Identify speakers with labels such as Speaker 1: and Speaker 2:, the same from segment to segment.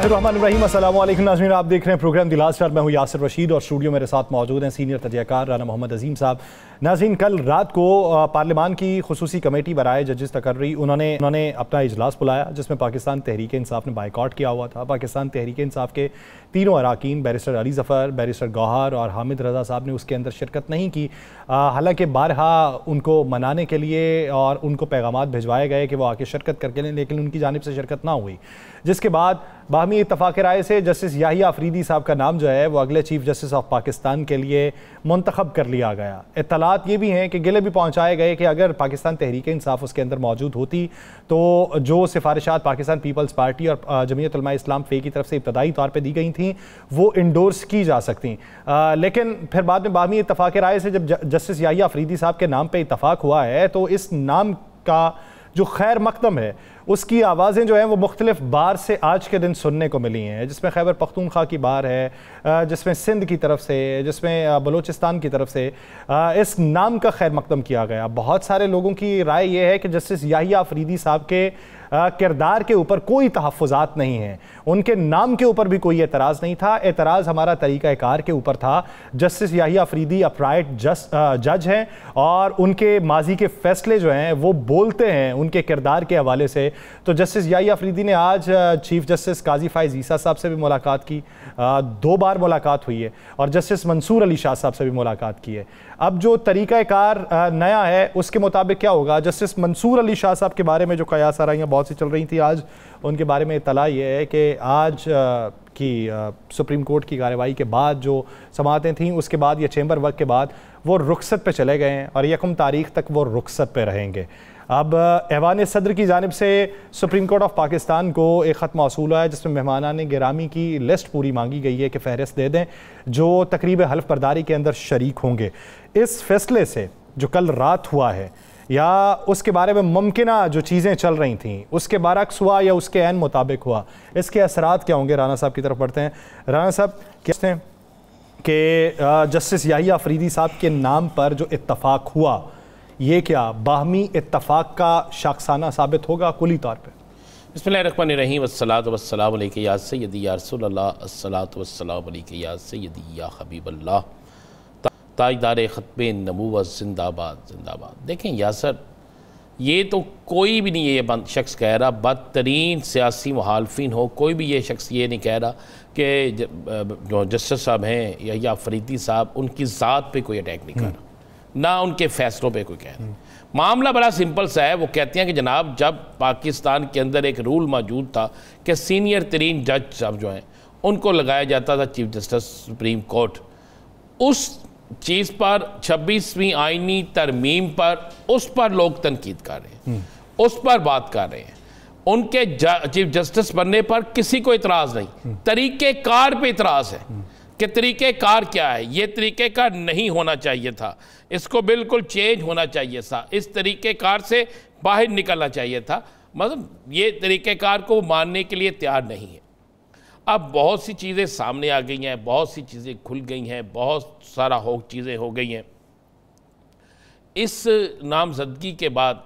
Speaker 1: बिस्मिल्लाहिर्रहमानिर्रहीम। अस्सलाम वालेकुम नाज़रीन, आप देख रहे हैं प्रोग्राम द लास्ट आवर। मैं हूँ यासिर रशीद और स्टूडियो मेरे साथ मौजूद हैं सीनियर तजज़ियाकार राना मोहम्मद अजीम साहब। नाज़रीन, कल रात को पार्लियामान की खुसूसी कमेटी बराए जजेस तकर्री उन्होंने अपना इजलास बुलाया, जिसमें पाकिस्तान तहरीक इंसाफ ने बाइकआउट किया हुआ था। पाकिस्तान तहरीक इंसाफ के तीनों अरकान बैरिस्टर अली ज़फ़र, बैरिस्टर गौहर और हामिद रज़ा साहब ने उसके अंदर शिरकत नहीं की। हालांकि बारहा उनको मनाने के लिए और उनको पैगामात भिजवाए गए कि वो आके शिरकत करके लें, लेकिन उनकी जानिब से शिरकत ना हुई, जिसके बाद बाहमी इत्तफ़ाक़ राय से जस्टिस याहिया अफरीदी साहब का नाम जो है वो अगले चीफ जस्टिस ऑफ पाकिस्तान के लिए मुंतखब कर लिया गया। इत्तलात ये भी हैं कि गिले भी पहुँचाए गए कि अगर पाकिस्तान तहरीक इंसाफ उसके अंदर मौजूद होती तो जो सिफारिशात पाकिस्तान पीपल्स पार्टी और जमीयत उलमा इस्लाम फ़े की तरफ से इब्तदाई तौर पर दी गई थी वो इंडोर्स की जा सकती। लेकिन फिर बाद में बाहमी इत्तफ़ाक़ राय से जब जस्टिस याहिया अफरीदी साहब के नाम पर इत्तफ़ाक़ हुआ है तो इस नाम का जो खैर मकदम है उसकी आवाज़ें जो हैं वो मुख्तलिफ बार से आज के दिन सुनने को मिली हैं, जिसमें खैबर पख्तूनख्वा की बार है, जिसमें सिंध की तरफ से, जिसमें बलूचिस्तान की तरफ से इस नाम का खैर मकदम किया गया। बहुत सारे लोगों की राय ये है कि जस्टिस याहिया अफरीदी साहब के किरदार के ऊपर कोई तहफ़्फ़ुज़ात नहीं है, उनके नाम के ऊपर भी कोई एतराज़ नहीं था। एतराज़ हमारा तरीक़ाकार के ऊपर था। जस्टिस याहिया अफरीदी अपराइट जज हैं और उनके माजी के फ़ैसले जो हैं वो बोलते हैं उनके किरदार के हवाले से। तो जस्टिस याहिया अफरीदी ने आज चीफ जस्टिस काजी फ़ाइज़ ईसा साहब से भी मुलाकात की, 2 बार मुलाकात हुई है, और जस्टिस मंसूर अली शाह साहब से भी मुलाकात की है। अब जो तरीक़ाकार नया है उसके मुताबिक क्या होगा? जस्टिस मंसूर अली शाह साहब के बारे में जो कयास आराइयाँ बहुत सी चल रही थी, आज उनके बारे में इत्तला ये है कि आज की सुप्रीम कोर्ट की कार्रवाई के बाद जो समातें थीं उसके बाद या चैम्बर वर्क के बाद वो रुखसत पे चले गए हैं और 1 तारीख तक वो रुखसत पे रहेंगे। अब ऐवान सदर की जानिब से सुप्रीम कोर्ट ऑफ पाकिस्तान को एक ख़त मौसूल है जिसमें मेहमानान गिरामी की लिस्ट पूरी मांगी गई है कि फ़हरिस्त दे दें जो तकरीब हल्फ बर्दारी के अंदर शरीक होंगे। इस फैसले से जो कल रात हुआ है या उसके बारे में मुमकिना जो चीज़ें चल रही थीं उसके बरक्स हुआ या उसके ऐन मुताबिक हुआ, इसके असरात क्या होंगे? राना साहब की तरफ बढ़ते हैं। राना साहब कहते हैं कि जस्टिस याहिया अफरीदी साहब के नाम पर जो इत्तफाक हुआ ये क्या बाहमी इत्तफाक का शाखसाना साबित होगा कुली तौर पर?
Speaker 2: बिस्मिल्लाहिर्रहमानिर्रहीम वस्सलातु वस्सलामु अलैका या सय्यदी या रसूलल्लाह अस्सलातु वस्सलामु अलैका या सय्यदी या हबीबल्लाह ताजदार ख़त्मे नबूवत जिंदाबाद जिंदाबाद। देखें यासर, ये तो कोई भी नहीं ये शख्स कह रहा, बदतरीन सियासी मुखालफिन हो कोई भी ये शख्स ये नहीं कह रहा कि जो जस्टिस साहब हैं या अफरीदी साहब उनकी ज़ात पे कोई अटैक नहीं कर रहा, ना उनके फ़ैसलों पे कोई कह रहा। मामला बड़ा सिंपल सा है। वो कहते हैं कि जनाब जब पाकिस्तान के अंदर एक रूल मौजूद था कि सीनियर तरीन जज साहब जो हैं उनको लगाया जाता था चीफ जस्टिस सुप्रीम कोर्ट, उस चीज़ पर 26वीं आईनी तरमीम पर उस पर लोग तनकीद कर रहे हैं, उस पर बात कर रहे हैं। उनके चीफ जस्टिस बनने पर किसी को इतराज़ नहीं, तरीक़ेकार पे इतराज़ है कि तरीक़ेकार क्या है। ये तरीक़ेकार नहीं होना चाहिए था, इसको बिल्कुल चेंज होना चाहिए था, इस तरीक़ेकार से बाहर निकलना चाहिए था। मतलब ये तरीक़ेकार को मानने के लिए तैयार नहीं है। अब बहुत सी चीज़ें सामने आ गई हैं, बहुत सी चीज़ें खुल गई हैं, बहुत सारा चीज़ें हो गई हैं। इस नामजदगी के बाद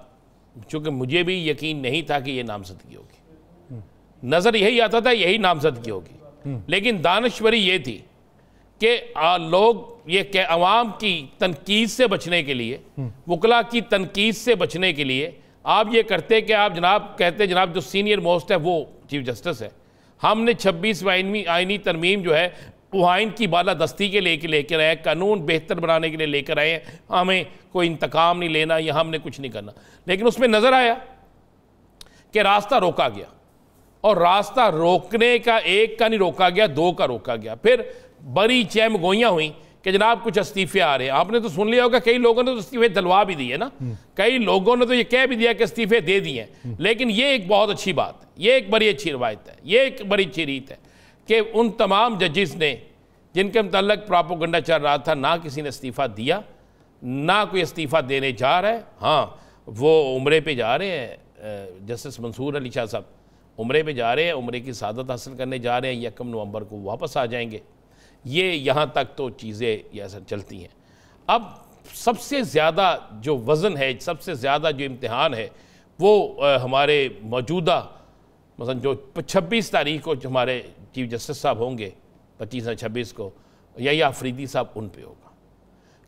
Speaker 2: चूँकि मुझे भी यकीन नहीं था कि ये नामजदगी होगी, नज़र यही आता था यही नामजदगी होगी, लेकिन दानश्वरी ये थी कि लोग ये कि अवाम की तनकीद से बचने के लिए, वकला की तनकीद से बचने के लिए आप ये करते कि आप जनाब कहते जनाब जो सीनियर मोस्ट है वो चीफ जस्टिस है, हमने 26वीं आईनी तरमीम जो है वो आइन की बालादस्ती के लेकर आए, कानून बेहतर बनाने के लिए लेकर आए, हमें कोई इंतकाम नहीं लेना या हमने कुछ नहीं करना। लेकिन उसमें नज़र आया कि रास्ता रोका गया, और रास्ता रोकने का एक का नहीं रोका गया, 2 का रोका गया। फिर बड़ी चहमगोइयाँ हुई कि जनाब कुछ इस्तीफे आ रहे हैं। आपने तो सुन लिया होगा कई लोगों ने तो इस्तीफे दिलवा भी दिए ना, कई लोगों ने तो ये कह भी दिया कि इस्तीफे दे दिए। लेकिन ये एक बहुत अच्छी बात है, ये एक बड़ी अच्छी रवायत है, ये एक बड़ी अच्छी रीत है कि उन तमाम जजेस ने जिनके मतलब प्रोपेगेंडा चल रहा था, ना किसी ने इस्तीफ़ा दिया, ना कोई इस्तीफ़ा देने जा रहा है। हाँ, वो उम्रे पे जा रहे हैं, जस्टिस मंसूर अली शाह साहब उम्रे पे जा रहे हैं, उम्रे की सादत हासिल करने जा रहे हैं, 1 नवंबर को वापस आ जाएंगे। ये यहाँ तक तो चीज़ें ऐसा चलती हैं। अब सबसे ज़्यादा जो वज़न है, सबसे ज़्यादा जो इम्तिहान है वो हमारे मौजूदा मसलन जो 26 तारीख को जो हमारे चीफ जस्टिस साहब होंगे 25 या 26 को, यही अफरीदी साहब उन पे होगा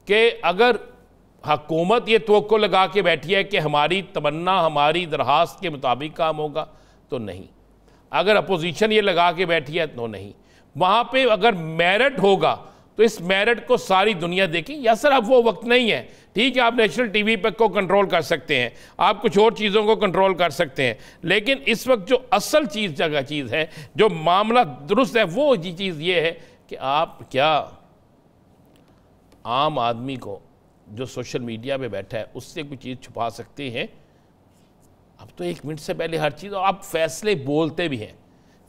Speaker 2: कि अगर हुकूमत ये तवक्को लगा के बैठी है कि हमारी तमन्ना हमारी दरखास्त के मुताबिक काम होगा तो नहीं, अगर अपोजिशन ये लगा के बैठी है तो नहीं, वहाँ पे अगर मेरिट होगा तो इस मेरिट को सारी दुनिया देखें। या सर अब वो वक्त नहीं है, ठीक है आप नेशनल टीवी पे को कंट्रोल कर सकते हैं, आप कुछ और चीज़ों को कंट्रोल कर सकते हैं, लेकिन इस वक्त जो असल चीज़ है, जो मामला दुरुस्त है, वो चीज़ ये है कि आप क्या आम आदमी को जो सोशल मीडिया पे बैठा है उससे कोई चीज़ छुपा सकते हैं? अब तो 1 मिनट से पहले हर चीज़, आप फैसले बोलते भी हैं,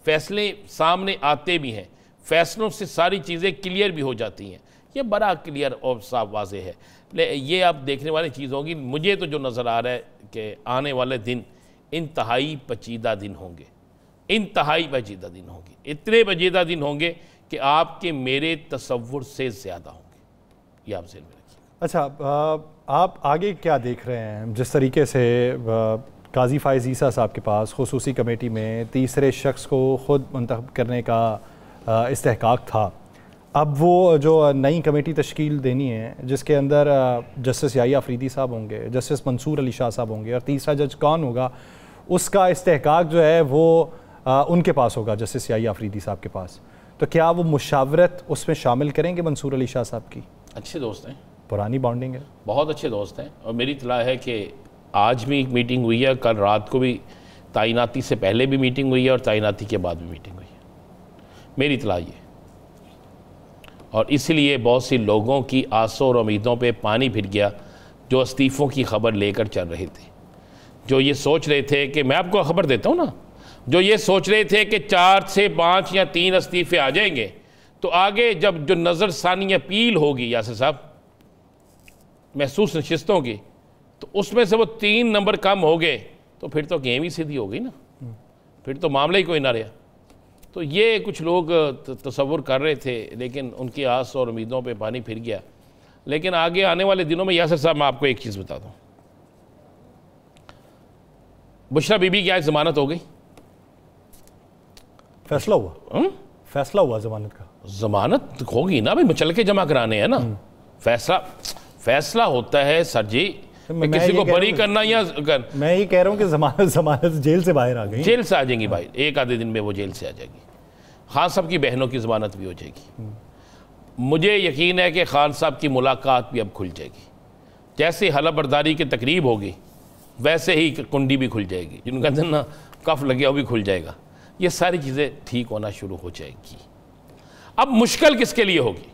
Speaker 2: फैसले सामने आते भी हैं, फैसलों से सारी चीज़ें क्लियर भी हो जाती हैं, ये बड़ा क्लियर और साफ वाजे है। ये आप देखने वाली चीज़ होगी। मुझे तो जो नज़र आ रहा है कि आने वाले दिन इंतहाई पेचीदा दिन होंगे, इंतहाई पेचीदा दिन होंगे, इतने पेचीदा दिन होंगे कि आपके मेरे तसव्वुर से ज़्यादा होंगे। ये आप ज़हन में रखिए।
Speaker 1: अच्छा, आप आगे क्या देख रहे हैं? जिस तरीके से काजी फ़ाइज़ ईसा साहब के पास खुसूसी कमेटी में तीसरे शख्स को ख़ुद मुंतखब करने का इस्तेहकाक था, अब वो जो नई कमेटी तश्कील देनी है जिसके अंदर जस्टिस याहिया अफरीदी साहब होंगे, जस्टिस मंसूर अली शाह साहब होंगे और तीसरा जज कौन होगा, उसका इस्तेहकाक जो है वो उनके पास होगा, जस्टिस याहिया अफरीदी साहब के पास। तो क्या वो मुशावरत उसमें शामिल करेंगे मंसूर अली शाह साहब की?
Speaker 2: अच्छे दोस्त हैं,
Speaker 1: पुरानी बॉन्डिंग है,
Speaker 2: बहुत अच्छे दोस्त हैं। और मेरी इत्तला है कि आज भी एक मीटिंग हुई है, कल रात को भी तैनाती से पहले भी मीटिंग हुई है और तैनाती के बाद भी मीटिंग हुई है, मेरी इत्तला ये। और इसलिए बहुत सी लोगों की आसों और उम्मीदों पे पानी फिर गया जो इस्तीफ़ों की खबर लेकर चल रहे थे, जो ये सोच रहे थे कि मैं आपको खबर देता हूँ ना, जो ये सोच रहे थे कि 4 से 5 या 3 इस्तीफ़े आ जाएंगे तो आगे जब जो नज़रसानी अपील होगी यासिर साहब महसूस नशिस्तों की, तो उसमें से वो 3 नंबर कम हो गए तो फिर तो गेम ही सीधी हो गई ना, फिर तो मामला ही कोई ना रहा। तो ये कुछ लोग तसव्वुर कर रहे थे, लेकिन उनकी आस और उम्मीदों पे पानी फिर गया। लेकिन आगे आने वाले दिनों में यासिर साहब मैं आपको एक चीज़ बता दूं, बुशरा बीबी की आज ज़मानत हो गई,
Speaker 1: फैसला हुआ, फैसला हुआ ज़मानत का।
Speaker 2: ज़मानत होगी ना भाई, मचल के जमा कराने हैं ना, फैसला होता है सर जी, किसी को बरी करना या
Speaker 1: मैं ये कह रहा हूँ कि ज़मानत जेल से बाहर आ गई,
Speaker 2: जेल से आ जाएंगी भाई, एक आधे दिन में वो जेल से आ जाएगी। खान साहब की बहनों की ज़मानत भी हो जाएगी, मुझे यकीन है कि खान साहब की मुलाकात भी अब खुल जाएगी। जैसे हलफ बर्दारी की तकरीब होगी वैसे ही कुंडी भी खुल जाएगी, जिनका कहते हैं ना कफ लगे वो भी खुल जाएगा। ये सारी चीज़ें ठीक होना शुरू हो जाएगी। अब मुश्किल किसके लिए होगी,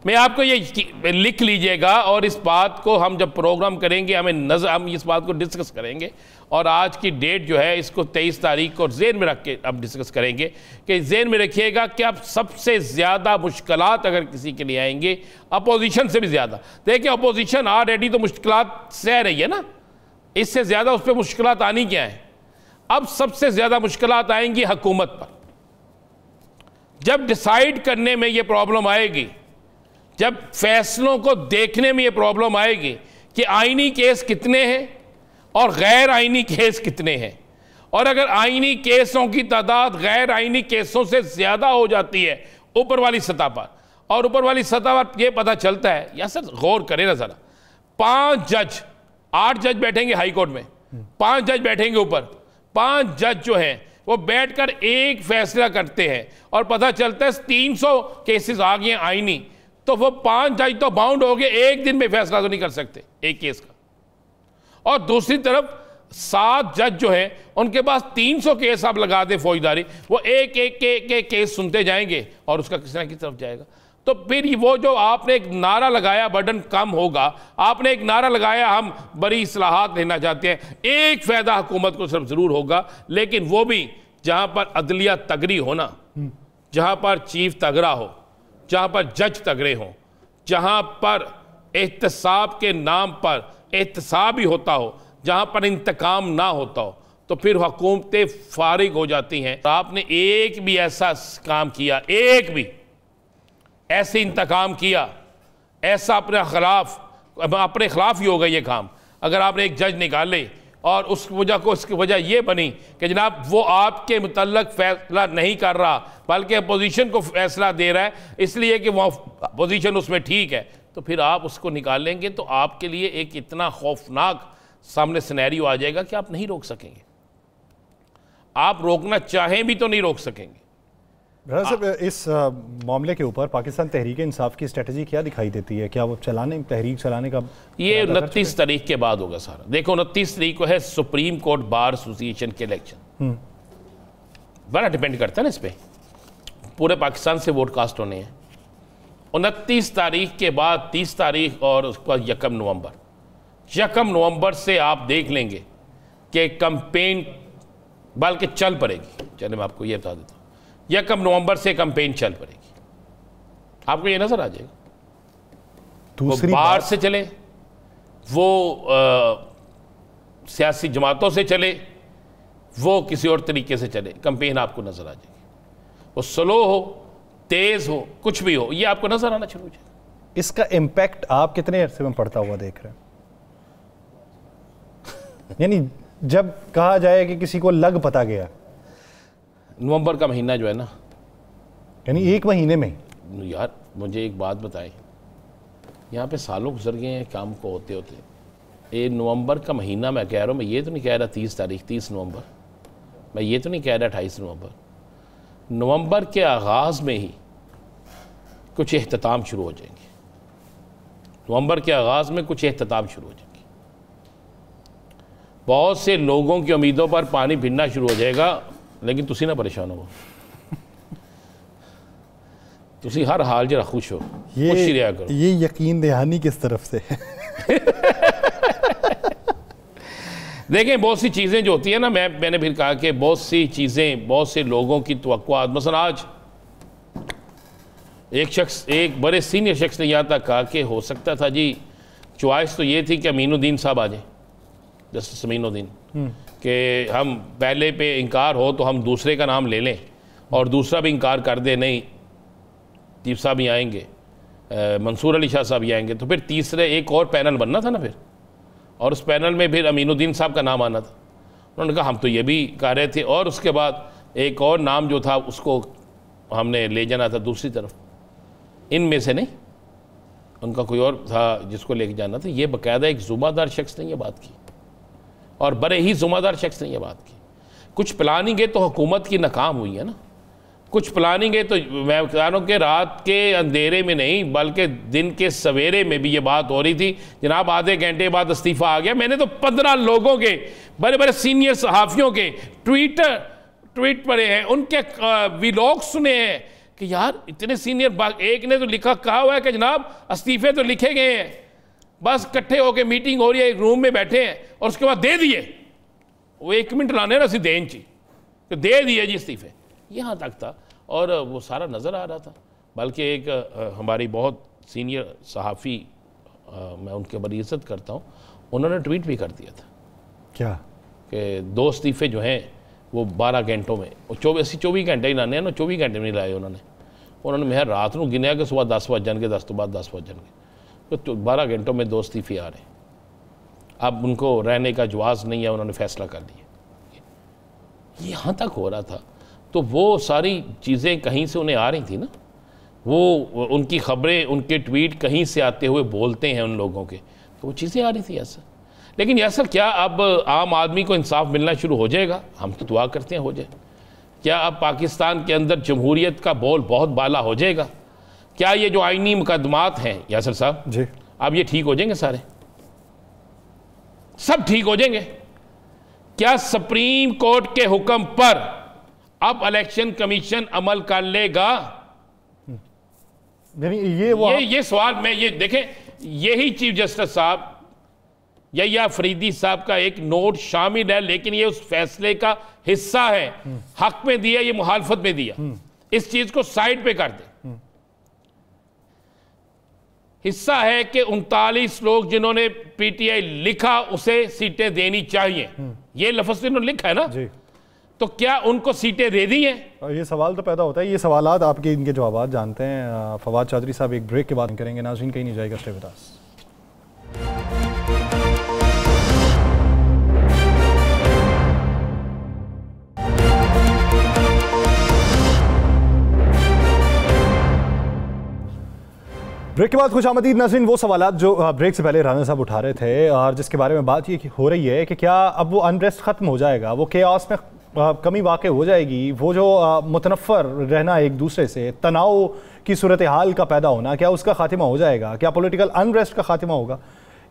Speaker 2: मैं आपको ये लिख लीजिएगा, और इस बात को हम जब प्रोग्राम करेंगे हम इस बात को डिस्कस करेंगे, और आज की डेट जो है इसको 23 तारीख को जेहन में रख के अब डिस्कस करेंगे कि जेहन में रखिएगा कि अब सबसे ज़्यादा मुश्किलात अगर किसी के लिए आएंगे अपोजिशन से भी ज़्यादा। देखिए अपोजिशन ऑलरेडी तो मुश्किलात सह रही है ना, इससे ज़्यादा उस पर मुश्किलात आनी क्या है। अब सबसे ज़्यादा मुश्किलात आएंगी हुकूमत पर, जब डिसाइड करने में ये प्रॉब्लम आएगी, जब फैसलों को देखने में ये प्रॉब्लम आएगी कि आईनी केस कितने हैं और गैर आईनी केस कितने हैं, और अगर आईनी केसों की तादाद गैर आईनी केसों से ज़्यादा हो जाती है ऊपर वाली सतह पर, और ऊपर वाली सतह पर यह पता चलता है, या सर गौर करें ना ज़रा, 5 जज 8 जज बैठेंगे हाई कोर्ट में, 5 जज बैठेंगे ऊपर, 5 जज जो हैं वो बैठकर एक फैसला करते हैं और पता चलता है 300 केसेस आ गए आईनी, तो वो 5 जज तो बाउंड हो गए, एक दिन में फैसला तो नहीं कर सकते एक केस का। और दूसरी तरफ 7 जज जो है उनके पास 300 केस आप लगा दे फौजदारी, वो एक एक केस सुनते जाएंगे और उसका किसी ना किसी तरफ जाएगा। तो फिर वो जो आपने एक नारा लगाया बर्डन कम होगा, आपने एक नारा लगाया हम बड़ी इस्लाहात लेना चाहते हैं, एक फ़ायदा हुकूमत को सिर्फ ज़रूर होगा, लेकिन वो भी जहाँ पर अदलिया तगड़ी हो ना, जहाँ पर चीफ तगड़ा हो, जहाँ पर जज तगड़े हों, जहाँ पर एहतसाब के नाम पर एहतसाब ही होता हो, जहाँ पर इंतकाम ना होता हो, तो फिर हुकूमतें फारिग हो जाती हैं। तो आपने एक भी ऐसा काम किया, एक भी ऐसे इंतकाम किया, ऐसा अपने खिलाफ ही होगा ये काम। अगर आपने एक जज निकाले और उस वजह को उसकी वजह ये बनी कि जनाब वो आपके मुतल्लक फैसला नहीं कर रहा बल्कि अपोजिशन को फैसला दे रहा है, इसलिए कि वो अपोजिशन उसमें ठीक है, तो फिर आप उसको निकालेंगे तो आपके लिए एक इतना खौफनाक सामने सिनेरियो आ जाएगा कि आप नहीं रोक सकेंगे। आप रोकना चाहें भी तो नहीं रोक सकेंगे।
Speaker 1: साहब, इस मामले के ऊपर पाकिस्तान तहरीक इंसाफ की स्ट्रेटजी क्या दिखाई देती है? क्या वो तहरीक चलाने का
Speaker 2: ये 29 तारीख के बाद होगा सारा। देखो 29 तारीख को है सुप्रीम कोर्ट बार एसोसिएशन के इलेक्शन, बड़ा डिपेंड करता है ना इस पर, पूरे पाकिस्तान से वोट कास्ट होने हैं। 29 तारीख के बाद 30 तारीख और उसके बाद 1 नवंबर, 1 नवंबर से आप देख लेंगे कि कैंपेन बल्कि चल पड़ेगी। चलिए मैं आपको ये बता देता हूँ, 1 नवंबर से कैंपेन चल पड़ेगी, आपको ये नजर आ जाएगा। दूसरी बाहर से चले, वो सियासी जमातों से चले, वो किसी और तरीके से चले, कैंपेन आपको नजर आ जाएगी। वो स्लो हो, तेज हो, कुछ भी हो, ये आपको नजर आना शुरू हो जाएगा।
Speaker 1: इसका इम्पैक्ट आप कितने अरसे में पड़ता हुआ देख रहे हैं? यानी जब कहा जाए कि किसी को लग पता गया,
Speaker 2: नवंबर का महीना जो है ना,
Speaker 1: यानी 1 महीने में।
Speaker 2: यार मुझे एक बात बताएं, यहाँ पे सालों गुजर गए हैं काम को होते होते। ये नवंबर का महीना मैं कह रहा हूँ, मैं ये तो नहीं कह रहा 30 तारीख 30 नवंबर, मैं ये तो नहीं कह रहा 28 नवंबर। नवंबर के आगाज़ में ही कुछ एहतताम शुरू हो जाएंगे, नवंबर के आगाज़ में कुछ एहतताम शुरू हो जाएंगे। बहुत से लोगों की उम्मीदों पर पानी फिरना शुरू हो जाएगा, लेकिन तुसी ना परेशान हो, तुसी हर हाल जरा खुश हो, खुश रहा करो।
Speaker 1: ये यकीन दहानी किस तरफ से है?
Speaker 2: देखें बहुत सी चीज़ें जो होती है ना, मैंने फिर कहा कि बहुत सी चीज़ें, बहुत से लोगों की तवक्कुआत, मसलन आज एक बड़े सीनियर शख्स ने यहाँ तक कहा कि हो सकता था जी, चॉइस तो ये थी कि अमीनुद्दीन साहब आ जाए, जस्टिस अमीनुद्दीन, कि हम पहले पे इनकार हो तो हम दूसरे का नाम ले लें और दूसरा भी इनकार कर दे, नहीं चीफ साहब ही आएंगे, मंसूर अली शाह साहब ही आएंगे, तो फिर तीसरे एक और पैनल बनना था ना फिर, और उस पैनल में फिर अमीनुद्दीन साहब का नाम आना था। उन्होंने कहा हम तो ये भी कह रहे थे, और उसके बाद एक और नाम जो था उसको हमने ले जाना था दूसरी तरफ, इनमें से नहीं, उनका कोई और था जिसको लेके जाना था। ये बाकायदा एक ज़ुम्मेदार शख्स ने ये बात की, और बड़े ही ज़ुम्मेदार शख्स ने ये बात की। कुछ प्लानिंग है तो हुकूमत की नाकाम हुई है ना, कुछ प्लानिंग है तो मैं कह रहा हूँ कि रात के अंधेरे में नहीं बल्कि दिन के सवेरे में भी ये बात हो रही थी। जनाब आधे घंटे बाद इस्तीफ़ा आ गया। मैंने तो 15 लोगों के, बड़े बड़े सीनियर सहाफ़ियों के ट्वीट पढ़े हैं, उनके व्लॉग सुने हैं कि यार इतने सीनियर, एक ने तो कहा हुआ है कि जनाब इस्तीफ़े तो लिखे गए हैं, बस इकट्ठे होकर मीटिंग हो रही है, एक रूम में बैठे हैं और उसके बाद दे दिए। वो 1 मिनट लाने ना सी देन ची, तो दे दिए जी इस्तीफ़े, यहाँ तक था। और वो सारा नज़र आ रहा था। बल्कि एक हमारी बहुत सीनियर सहाफ़ी, मैं उनके बड़ी इज़्ज़त करता हूँ, उन्होंने ट्वीट भी कर दिया था
Speaker 1: क्या
Speaker 2: कि 2 इस्तीफ़े जो हैं वो 12 घंटों में, 24 घंटे ही लाने हैं ना, 24 घंटे में नहीं लाए उन्होंने मैं रात को गिनया कि सुबह 10 बज जाएंगे, 10 तो बाद 10 बज जाएंगे, तो 12 घंटों में 2 इस्तीफ़े आ रहे हैं। अब उनको रहने का जवाज़ नहीं है, उन्होंने फ़ैसला कर लिया। ये यहाँ तक हो रहा था, तो वो सारी चीज़ें कहीं से उन्हें आ रही थी ना, वो उनकी ख़बरें, उनके ट्वीट कहीं से आते हुए बोलते हैं उन लोगों के, तो वो चीज़ें आ रही थी ऐसा। लेकिन ऐसा क्या अब आम आदमी को इंसाफ मिलना शुरू हो जाएगा? हम तो दुआ करते हैं हो जाए। क्या अब पाकिस्तान के अंदर जमहूरियत का बोल बहुत बाला हो जाएगा? क्या ये जो आईनी मुकदमात हैं यासिर साहब
Speaker 1: जी,
Speaker 2: अब ये ठीक हो जाएंगे? सारे सब ठीक हो जाएंगे? क्या सुप्रीम कोर्ट के हुक्म पर अब इलेक्शन कमीशन अमल कर लेगा? ये सवाल मैं ये देखें, यही चीफ जस्टिस साहब या फरीदी साहब का एक नोट शामिल है, लेकिन ये उस फैसले का हिस्सा है। हक में दिया, ये मुखालफत में दिया, इस चीज को साइड पे कर दे। हिस्सा है कि 39 लोग जिन्होंने पीटीआई लिखा उसे सीटें देनी चाहिए, ये लफ्ज़ इन्होंने लिखा है ना जी। तो क्या उनको सीटें दे दी हैं?
Speaker 1: ये सवाल तो पैदा होता है। ये सवालात आपके, इनके जवाब जानते हैं फवाद चौधरी साहब। एक ब्रेक के बाद करेंगे। नाज़रीन कहीं नहीं जाएगा, स्टे विद अस। ब्रेक के बाद खुशामदीद नाज़रीन। वो सवाल जो ब्रेक से पहले राना साहब उठा रहे थे और जिसके बारे में बात ये हो रही है कि क्या अब वो अनरेस्ट ख़त्म हो जाएगा, वो केओस में कमी वाक़ हो जाएगी, वो जो मुतनफ़र रहना एक दूसरे से, तनाव की सूरत हाल का पैदा होना, क्या उसका खात्मा हो जाएगा? क्या पॉलिटिकल अनरेस्ट का खात्मा होगा?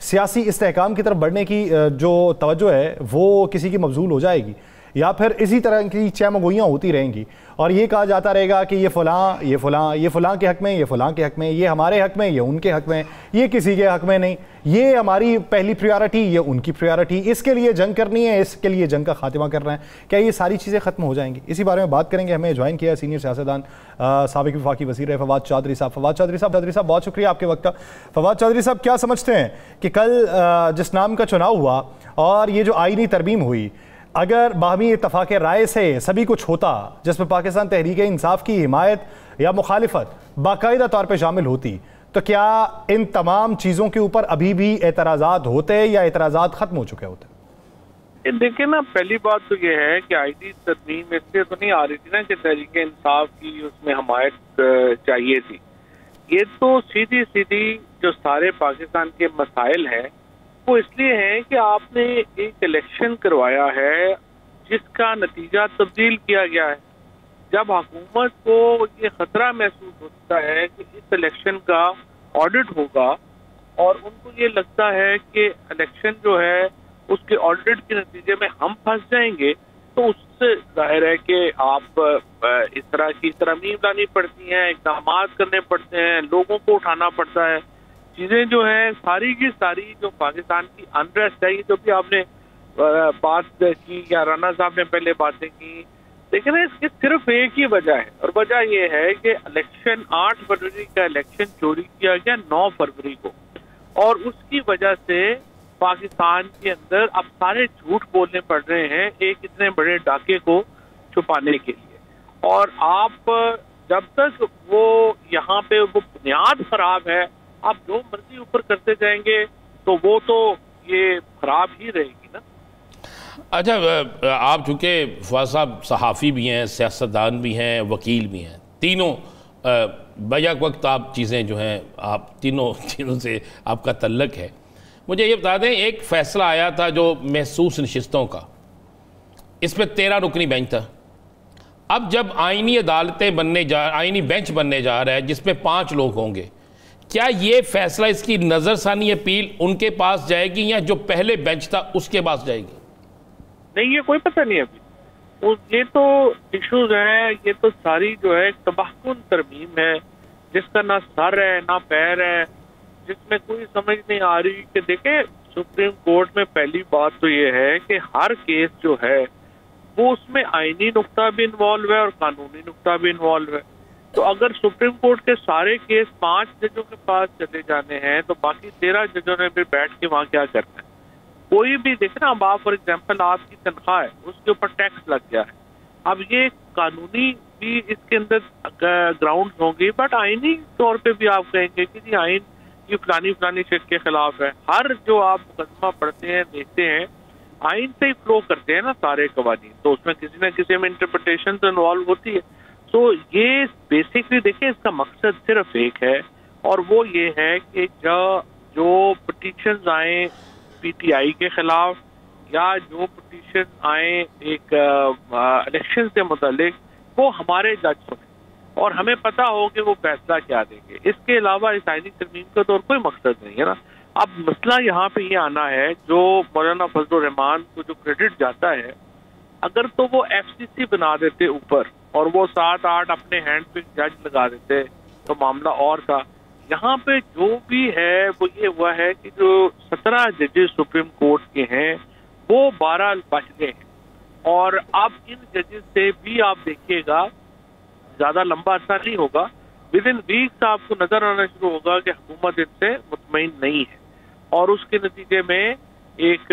Speaker 1: सियासी इस्तेहकाम की तरफ बढ़ने की जो तवज्जो है वो किसी की मबजूल हो जाएगी, या फिर इसी तरह की चैमगोइयाँ होती रहेंगी और ये कहा जाता रहेगा कि ये फ़लाँ ये फ़लाँ ये फ़लाँ के हक़ में, ये फ़लाँ के हक़ में, ये हमारे हक़ में, ये उनके हक़ में, ये किसी के हक़ में नहीं, ये हमारी पहली प्रायोरिटी, ये उनकी प्रायोरिटी, इसके लिए जंग करनी है, इसके लिए जंग का खात्मा करना है। क्या ये सारी चीज़ें ख़त्म हो जाएंगी? इसी बारे में बात करेंगे। हमें ज्वाइन किया है सीनियर सियासतदान साबिक़ वफाकी वज़ीर फवाद चौधरी साहब। फवाद चौधरी साहब बहुत शुक्रिया आपके वक्त का। फवाद चौधरी साहब, क्या समझते हैं कि कल जिस नाम का चुनाव हुआ और ये जो आईनी तरमीम हुई, अगर बाहमी इत्तफाक़ राय से सभी कुछ होता जिसमें पाकिस्तान तहरीक इंसाफ की हिमायत या मुखालिफत बाकायदा तौर पर शामिल होती, तो क्या इन तमाम चीज़ों के ऊपर अभी भी एतराज़ात होते या एतराज़ात ख़त्म हो चुके होते?
Speaker 3: देखिए ना, पहली बात तो ये है कि आईनी तरमीम इसलिए तो नहीं आ रही थी ना कि तहरीक इंसाफ की उसमें हिमायत चाहिए थी। ये तो सीधी सीधी जो सारे पाकिस्तान के मसाइल हैं वो इसलिए है कि आपने एक इलेक्शन करवाया है जिसका नतीजा तब्दील किया गया है। जब हुकूमत को ये खतरा महसूस होता है कि इस इलेक्शन का ऑडिट होगा और उनको ये लगता है कि इलेक्शन जो है उसके ऑडिट के नतीजे में हम फंस जाएंगे, तो उससे जाहिर है कि आप इस तरह की तरमीम लानी पड़ती हैं, इक़दाम करने पड़ते हैं, लोगों को उठाना पड़ता है। चीजें जो है सारी की सारी जो पाकिस्तान की अनरेस्ट है, ये जो भी आपने बात की या राना साहब ने पहले बातें की, लेकिन इसकी सिर्फ एक ही वजह है और वजह ये है कि इलेक्शन 8 फरवरी का इलेक्शन चोरी किया गया 9 फरवरी को, और उसकी वजह से पाकिस्तान के अंदर अब सारे झूठ बोलने पड़ रहे हैं एक इतने बड़े डाके को छुपाने के लिए। और आप जब तक वो यहाँ पे वो बुनियाद खराब है, आप जो मर्जी ऊपर करते जाएंगे तो वो तो ये खराब ही रहेगी ना।
Speaker 2: अच्छा, आप चूँकि फवाद साहब सहाफ़ी भी हैं, सियासतदान भी हैं, वकील भी हैं, तीनों बैक वक्त आप चीज़ें जो हैं आप तीनों चीज़ों से आपका तल्लक है। मुझे ये बता दें, एक फ़ैसला आया था जो महसूस नशिस्तों का, इस पर 13 रुकनी बेंच था। अब जब आइनी अदालतें आइनी बेंच बनने जा रहा है जिसमें 5 लोग होंगे, क्या ये फैसला, इसकी नज़रसानी अपील उनके पास जाएगी या जो पहले बेंच था उसके पास जाएगी?
Speaker 3: नहीं, ये कोई पता नहीं अभी। ये तो इश्यूज हैं, ये तो सारी जो है तबाहकुन तरमीम है जिसका ना सर है ना पैर है, जिसमें कोई समझ नहीं आ रही कि देखें सुप्रीम कोर्ट में पहली बात तो ये है कि हर केस जो है वो उसमें आईनी नुक्ता भी इन्वॉल्व है और कानूनी नुक्ता भी इन्वॉल्व है। तो अगर सुप्रीम कोर्ट के सारे केस 5 जजों के पास चले जाने हैं तो बाकी 13 जजों ने फिर बैठ के वहाँ क्या करना है? कोई भी देखना, अब आप फॉर एग्जाम्पल आपकी तनख्वाह है उसके ऊपर टैक्स लग गया है, अब ये कानूनी भी इसके अंदर ग्राउंड होंगे, बट आईनी तौर पे भी आप कहेंगे कि जी आइन ये फलानी शख्स के खिलाफ है। हर जो आप मुकदमा पढ़ते हैं देखते हैं आइन से ही फ्लो करते हैं ना सारे कवानीन, तो उसमें किसी न किसी में इंटरप्रिटेशन तो इन्वॉल्व होती है। तो ये बेसिकली देखिए इसका मकसद सिर्फ एक है और वो ये है कि जो पिटीशन आए पीटीआई के खिलाफ या जो पिटीशन आए एक इलेक्शन से मुतालिक, वो हमारे जज सुने और हमें पता हो कि वो फैसला क्या देंगे। इसके अलावा इस आईनी तरमीम का तो और कोई मकसद नहीं है ना। अब मसला यहाँ पे ये आना है, जो मौलाना फजलुर रहमान को जो क्रेडिट जाता है, अगर तो वो एफसीसी बना देते ऊपर और वो 7-8 अपने हैंड पे जज लगा देते तो मामला और था। यहाँ पे जो भी है वो ये हुआ है कि जो 17 जजेस सुप्रीम कोर्ट के हैं वो 12 बच गए हैं और अब इन जजेस से भी आप देखिएगा ज्यादा लंबा अर्सा नहीं होगा, विद इन वीक्स आपको नजर आना शुरू होगा कि हुकूमत इनसे मुतमईन नहीं है और उसके नतीजे में एक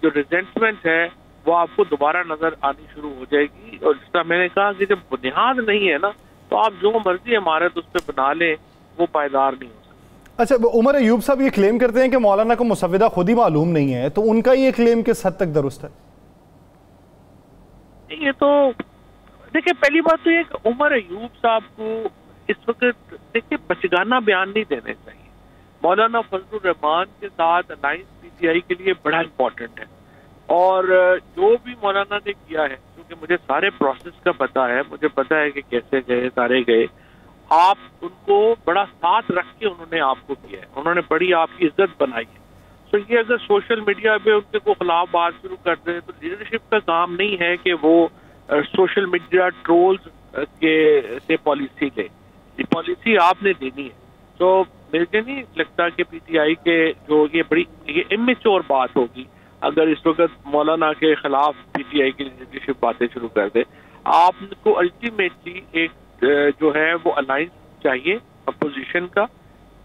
Speaker 3: जो रिजेंटमेंट है वो आपको दोबारा नजर आनी शुरू हो जाएगी। और जिस तरह मैंने कहा कि जब बुनियाद नहीं है ना तो आप जो मर्जी इमारत उस पर बना लें वो पायदार नहीं हो सकता।
Speaker 1: अच्छा, उमर अयूब साहब ये क्लेम करते हैं कि मौलाना को मुसव्विदा खुद ही मालूम नहीं है, तो उनका ये क्लेम किस हद तक दुरुस्त है?
Speaker 3: ये तो देखिए, पहली बात तो ये उमर अयूब साहब को इस वक्त देखिए बचगाना बयान नहीं देने चाहिए। मौलाना फजलुर रहमान के साथ अलायंस पीटीआई के लिए बड़ा इंपॉर्टेंट है, और जो भी मौलाना ने किया है, क्योंकि मुझे सारे प्रोसेस का पता है, मुझे पता है कि कैसे गए, सारे गए, आप उनको बड़ा साथ रख के उन्होंने आपको किया है, उन्होंने बड़ी आपकी इज्जत बनाई है। तो ये अगर सोशल मीडिया पे उनके को खिलाफ बात शुरू कर दे तो लीडरशिप का काम नहीं है कि वो सोशल मीडिया ट्रोल्स के से पॉलिसी ले, ये पॉलिसी आपने देनी है। तो मुझे नहीं लगता कि पीटीआई के जो ये इमेच्योर बात होगी अगर इस वक्त मौलाना के खिलाफ पीटीआई की लीडरशिप बातें शुरू कर दे। आपको अल्टीमेटली एक जो है वो अलायंस चाहिए अपोजिशन का,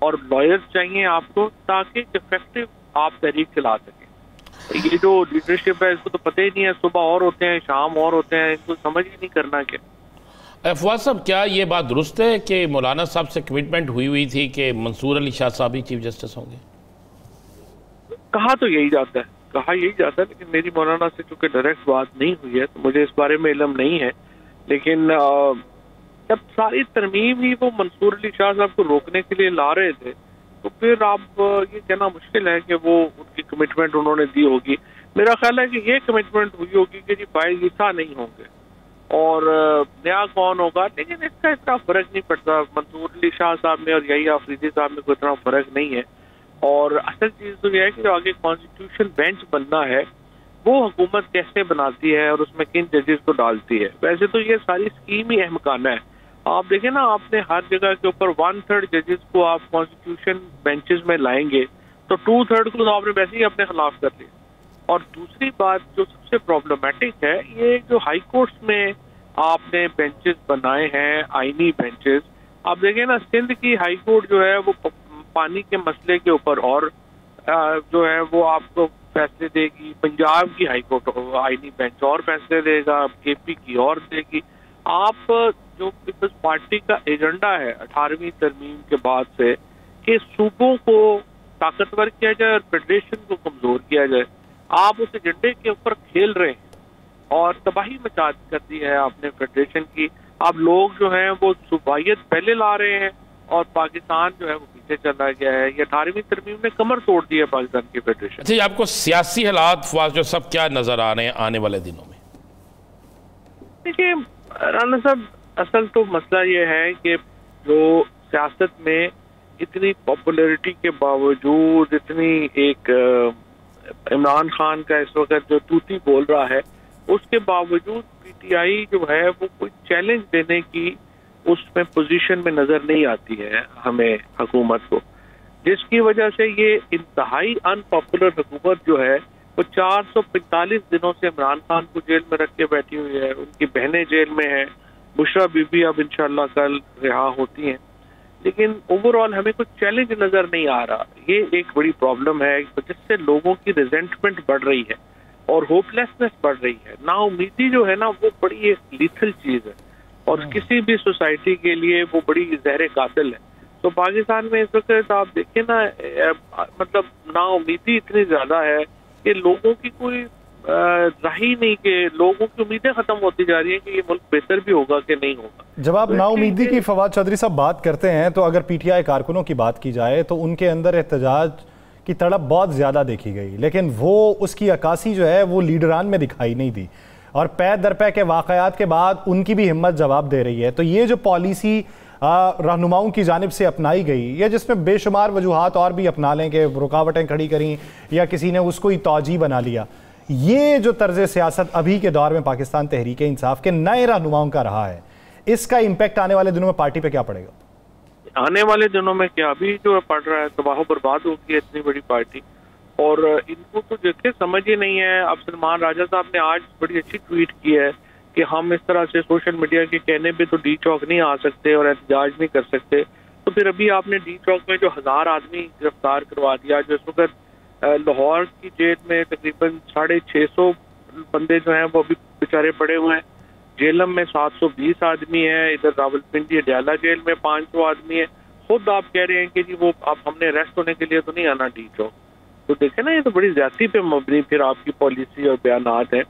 Speaker 3: और लॉयर्स चाहिए आपको, ताकि इफेक्टिव आप तहरीक चला सकें। ये जो लीडरशिप है इसको तो पता ही नहीं है, सुबह और होते हैं, शाम और होते हैं, इसको समझ ही नहीं करना क्या।
Speaker 2: फवाद साहब, क्या ये बात दुरुस्त है कि मौलाना साहब से कमिटमेंट हुई थी कि मंसूर अली शाह साहब ही चीफ जस्टिस होंगे?
Speaker 3: कहा तो यही जाता है, लेकिन मेरी मौलाना से चूंकि डायरेक्ट बात नहीं हुई है तो मुझे इस बारे में इल्म नहीं है। लेकिन जब सारी तरमीम ही वो मंसूर अली शाह साहब को रोकने के लिए ला रहे थे, तो फिर आप ये कहना मुश्किल है कि वो उनकी कमिटमेंट उन्होंने दी होगी। मेरा ख्याल है कि ये कमिटमेंट हुई होगी कि जी बाइस ईसा नहीं होंगे और नया कौन होगा, लेकिन इसका इतना फर्क नहीं पड़ता। मंसूर अली शाह साहब में और यही आफरीदी साहब में कोई इतना फर्क नहीं है। और असल चीज तो यह है कि जो आगे कॉन्स्टिट्यूशन बेंच बनना है वो हुकूमत कैसे बनाती है और उसमें किन जजेस को डालती है। वैसे तो ये सारी स्कीम ही अहमकाना है। आप देखें ना, आपने हर जगह के ऊपर 1/3 जजेस को आप कॉन्स्टिट्यूशन बेंचेस में लाएंगे तो 2/3 को तो आपने वैसे ही अपने खिलाफ कर लिया। और दूसरी बात जो सबसे प्रॉब्लमेटिक है, ये जो हाई कोर्ट्स में आपने बेंचेस बनाए हैं, आईनी बेंचेस, आप देखें ना, सिंध की हाई कोर्ट जो है वो पानी के मसले के ऊपर और जो है वो आपको फैसले देगी, पंजाब की हाई कोर्ट आईनी बेंच और फैसले देगा, केपी की और देगी। आप जो पीपल्स पार्टी का एजेंडा है 18वीं तरमीम के बाद से कि सूबों को ताकतवर किया जाए और फेडरेशन को कमजोर किया जाए, आप उस एजेंडे के ऊपर खेल रहे हैं और तबाही मचा कर दी है आपने फेडरेशन की। आप लोग जो हैं वो सूबाइयत पहले ला रहे हैं और पाकिस्तान जो है वो पीछे चला गया है। ये 18वीं तरमीम ने कमर तोड़ दी है पाकिस्तान की फेडरेशन।
Speaker 2: अच्छा, आपको सियासी हालात जो सब क्या नजर आ रहे हैं आने वाले दिनों में?
Speaker 3: देखिए राना साहब, असल तो मसला ये है कि जो सियासत में इतनी पॉपुलैरिटी के बावजूद, इतनी एक इमरान खान का इस वक्त जो तूती बोल रहा है, उसके बावजूद पीटीआई जो है वो कोई चैलेंज देने की उसमें पोजीशन में नजर नहीं आती है हमें हुकूमत को, जिसकी वजह से ये इंतहाई अनपॉपुलर हुकूमत जो है वो 445 दिनों से इमरान खान को जेल में रख के बैठी हुई है। उनकी बहनें जेल में हैं, बुशरा बीबी अब इंशाल्लाह कल रिहा होती हैं, लेकिन ओवरऑल हमें कुछ चैलेंज नजर नहीं आ रहा। ये एक बड़ी प्रॉब्लम है जिससे लोगों की रिजेंटमेंट बढ़ रही है और होपलेसनेस बढ़ रही है। नाउमीदी जो है ना वो बड़ी एक लीथल चीज है और किसी भी सोसाइटी के लिए वो बड़ी जहर कातिल है। तो पाकिस्तान में इस वक्त आप देखें ना, मतलब नाउमीदी इतनी ज्यादा है कि लोगों की कोई रही नहीं, कि लोगों की उम्मीदें खत्म होती जा रही है कि ये मुल्क बेहतर भी होगा कि नहीं होगा।
Speaker 1: जब आप नाउमीदी की फवाद चौधरी साहब बात करते हैं तो अगर पीटीआई कारकुनों की बात की जाए तो उनके अंदर एहतजाज की तड़प बहुत ज़्यादा देखी गई, लेकिन वो उसकी अक्कासी जो है वो लीडरान में दिखाई नहीं दी और पै दर पै के वाक़यात के बाद उनकी भी हिम्मत जवाब दे रही है। तो ये जो पॉलिसी रहनुमाओं की जानिब से अपनाई गई, या जिसमें बेशुमार वजूहात और भी अपना लें कि रुकावटें खड़ी करी या किसी ने उसको ही तौजी बना लिया, ये जो तर्ज सियासत अभी के दौर में पाकिस्तान तहरीक इंसाफ के नए रहनुमाओं का रहा है, इसका इम्पैक्ट आने वाले दिनों में पार्टी पे क्या पड़ेगा?
Speaker 3: आने वाले दिनों में क्या अभी जो पड़ रहा है, तबाह बर्बाद होगी इतनी बड़ी पार्टी, और इनको तो देखे समझ ही नहीं है। अब सलमान राजा साहब ने आज बड़ी अच्छी ट्वीट की है कि हम इस तरह से सोशल मीडिया के कहने पे तो डी चौक नहीं आ सकते और एहतजाज नहीं कर सकते। तो फिर अभी आपने डी चौक में जो 1000 आदमी गिरफ्तार करवा दिया, जो इस वक्त लाहौर की जेल में तकरीबन 650 बंदे जो हैं वो अभी बेचारे पड़े हुए हैं। जेलम में 720 आदमी है, इधर रावलपिंडी अडयाला जेल में 500 आदमी है। खुद आप कह रहे हैं कि जी वो आप हमने अरेस्ट होने के लिए तो नहीं आना डी चौक। तो देखे ना, ये तो बड़ी ज्यादती पे मबनी फिर आपकी पॉलिसी और बयानात है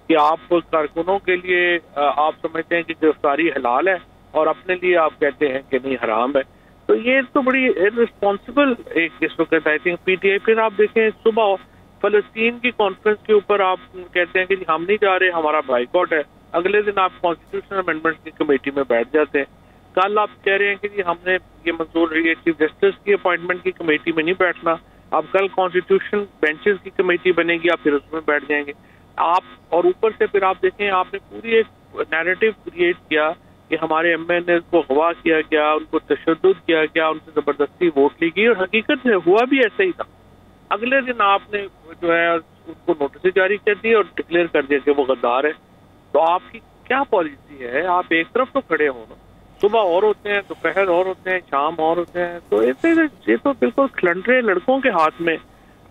Speaker 3: कि आप कारकुनों के लिए आप समझते हैं कि गिरफ्तारी हलाल है और अपने लिए आप कहते हैं कि नहीं हराम है। तो ये तो बड़ी इररिस्पॉन्सिबल एक इस वक्त आई थिंक पीटीआई। फिर आप देखें सुबह फलस्तीन की कॉन्फ्रेंस के ऊपर आप कहते हैं कि जी हम नहीं जा रहे, हमारा बाइकआउट है। अगले दिन आप कॉन्स्टिट्यूशनल अमेंडमेंट की कमेटी में बैठ जाते हैं। कल आप कह रहे हैं कि जी हमने ये मंजूर है चीफ जस्टिस की अपॉइंटमेंट की कमेटी में नहीं बैठना, अब कल कॉन्स्टिट्यूशन बेंचेस की कमेटी बनेगी, आप फिर उसमें बैठ जाएंगे आप। और ऊपर से फिर आप देखें आपने पूरी एक नैरेटिव क्रिएट किया कि हमारे एमएनए को अगवा किया गया, उनको तशद्दुद किया गया, उनसे जबरदस्ती वोट ली गई, और हकीकत में हुआ भी ऐसा ही था। अगले दिन आपने जो है उनको नोटिस जारी कर दिए और डिक्लेयर कर दिया कि वो गद्दार है। तो आपकी क्या पॉलिसी है? आप एक तरफ तो खड़े हो ना, सुबह और होते हैं, दोपहर और होते हैं, शाम और होते हैं। तो ये तो बिल्कुल खिलंडरे लड़कों के हाथ में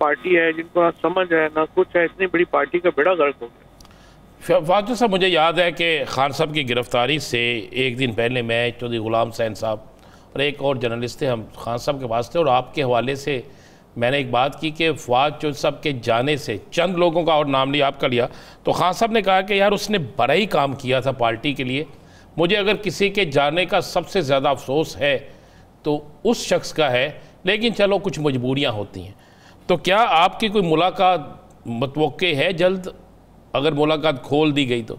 Speaker 3: पार्टी है, जिनको ना समझ है ना कुछ है। इतनी बड़ी पार्टी का बेड़ा गर्क हो गया।
Speaker 2: फातू साहब, मुझे याद है कि खान साहब की गिरफ्तारी से एक दिन पहले मैं, चौधरी गुलाम हुसैन साहब और एक और जर्नलिस्ट थे, हम खान साहब के पास थे और आपके हवाले से मैंने एक बात की कि फवाद चौधरी साहब के जाने से चंद लोगों का और नाम लिया, आपका लिया, तो खान साहब ने कहा कि यार उसने बड़ा ही काम किया था पार्टी के लिए, मुझे अगर किसी के जाने का सबसे ज़्यादा अफसोस है तो उस शख्स का है, लेकिन चलो कुछ मजबूरियां होती हैं। तो क्या आपकी कोई मुलाकात मतवक्के है जल्द, अगर मुलाकात खोल दी गई तो?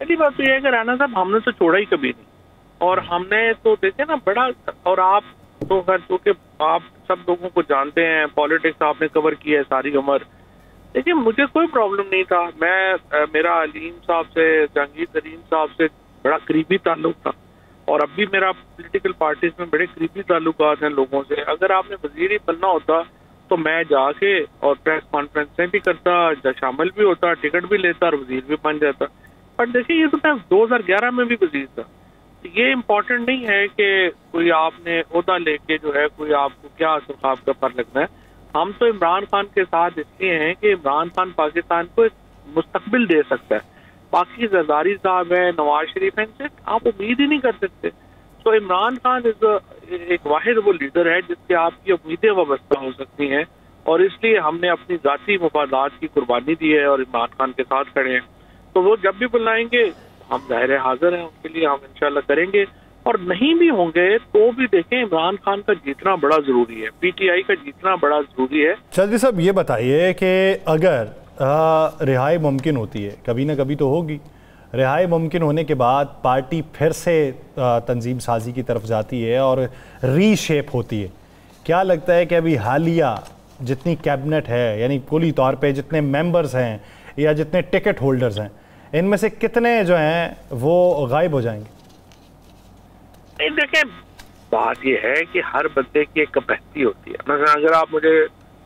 Speaker 3: पहली बात तो यह है कि राना साहब हमने तो छोड़ा ही कभी नहीं, और हमने तो देखे ना बड़ा, और आप तो खैर चूँकि आप सब लोगों को जानते हैं, पॉलिटिक्स आपने कवर किया है सारी उम्र। देखिए मुझे कोई प्रॉब्लम नहीं था, मैं मेरा अलीम साहब से, जहांगीर तरीन साहब से बड़ा करीबी ताल्लुक था, और अब भी मेरा पॉलिटिकल पार्टीज में बड़े करीबी ताल्लुकात हैं लोगों से। अगर आपने वजीर ही बनना होता तो मैं जाके और प्रेस कॉन्फ्रेंसें भी करता, शामिल भी होता, टिकट भी लेता और वजीर भी बन जाता। पर देखिए ये तो मैं 2011 में भी वजीर था। ये इम्पोर्टेंट नहीं है कि कोई आपने ओहदा लेके जो है कोई आपको क्या असरखाब का पर लगना है। हम तो इमरान खान के साथ इसलिए हैं कि इमरान खान पाकिस्तान को एक मुस्तकबिल दे सकता है। बाकी जरदारी साहब है, नवाज शरीफ है, इनसे आप उम्मीद ही नहीं कर सकते। तो इमरान खान एक वाहिद वो लीडर है जिससे आपकी उम्मीदें वाबस्ता हो सकती हैं, और इसलिए हमने अपनी जाती मफादात की कुर्बानी दी है और इमरान खान के साथ खड़े हैं। तो वो जब भी बुलाएंगे हम ज़ाहिर हाजिर हैं, उनके लिए हम इंशाल्लाह करेंगे। और नहीं भी होंगे तो भी देखें इमरान खान का जीतना बड़ा जरूरी है, पीटीआई का जीतना बड़ा जरूरी है।
Speaker 1: चौधरी साहब ये बताइए कि अगर रिहाई मुमकिन होती है, कभी ना कभी तो होगी, रिहाई मुमकिन होने के बाद पार्टी फिर से तंजीम साजी की तरफ जाती है और रीशेप होती है, क्या लगता है कि अभी हालिया जितनी कैबिनेट है, यानी कुली तौर पे जितने मेंबर्स हैं या जितने टिकट होल्डर्स हैं, इनमें से कितने जो हैं वो गायब हो जाएंगे?
Speaker 3: नहीं देखें, बात यह है कि हर बंदे की एक कैपेसिटी होती है। मतलब अगर आप मुझे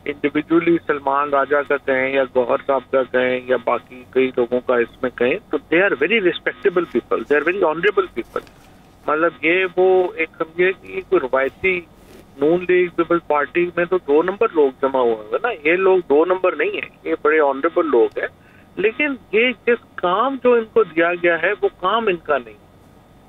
Speaker 3: इंडिविजुअली सलमान राजा का कहें या गौहर साहब का कहें या बाकी कई लोगों का इसमें कहें, तो they are very respectable people, they are very honourable people. मतलब ये वो एक समझिए कि कोई रवायती नून लीग पीपल्स पार्टी में तो 2 नंबर लोग जमा हुए हैं ना, ये लोग 2 नंबर नहीं है, ये बड़े ऑनरेबल लोग हैं। लेकिन ये जिस काम जो इनको दिया गया है वो काम इनका नहीं।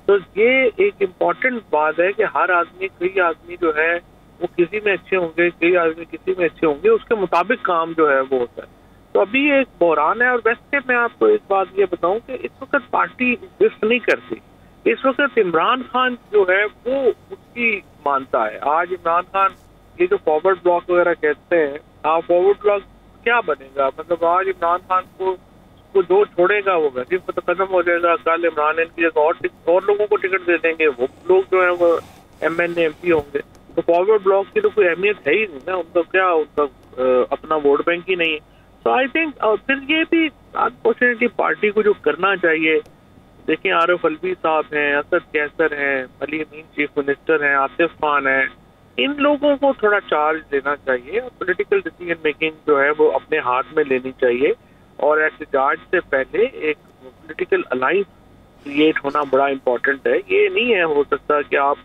Speaker 3: तो ये एक इम्पॉर्टेंट बात है कि हर आदमी, कई आदमी जो है वो किसी में अच्छे होंगे, कई आदमी किसी में अच्छे होंगे, उसके मुताबिक काम जो है वो होता है। तो अभी एक बहरान है। और वैसे मैं आपको एक बात ये बताऊं कि इस वक्त पार्टी एग्जिस्ट नहीं करती। इस वक्त इमरान खान जो है वो उसकी मानता है। आज इमरान खान ये जो फॉरवर्ड ब्लॉक वगैरह कहते हैं, आप फॉरवर्ड ब्लॉक क्या बनेगा? मतलब आज इमरान खान को जो छोड़ेगा वो वजीफ तो खत्म हो जाएगा, कल इमरान की जगह और लोगों को टिकट दे देंगे, वो लोग जो है वो MNA MP होंगे। तो फॉरवर्ड ब्लॉक की तो कोई अहमियत है ही नहीं ना, उनका क्या, उनका अपना वोट बैंक ही नहीं है। तो आई थिंक फिर ये भी अनफॉर्चुनेटली पार्टी को जो करना चाहिए, देखिए आरिफ अलवी साहब हैं, असद कैसर हैं, अली अमीन चीफ मिनिस्टर हैं, आतिफ खान है, इन लोगों को थोड़ा चार्ज देना चाहिए और पॉलिटिकल डिसीजन मेकिंग जो है वो अपने हाथ में लेनी चाहिए। और एहतजाज से पहले एक पॉलिटिकल अलायंस क्रिएट होना बड़ा इम्पोर्टेंट है। ये नहीं है हो सकता कि आप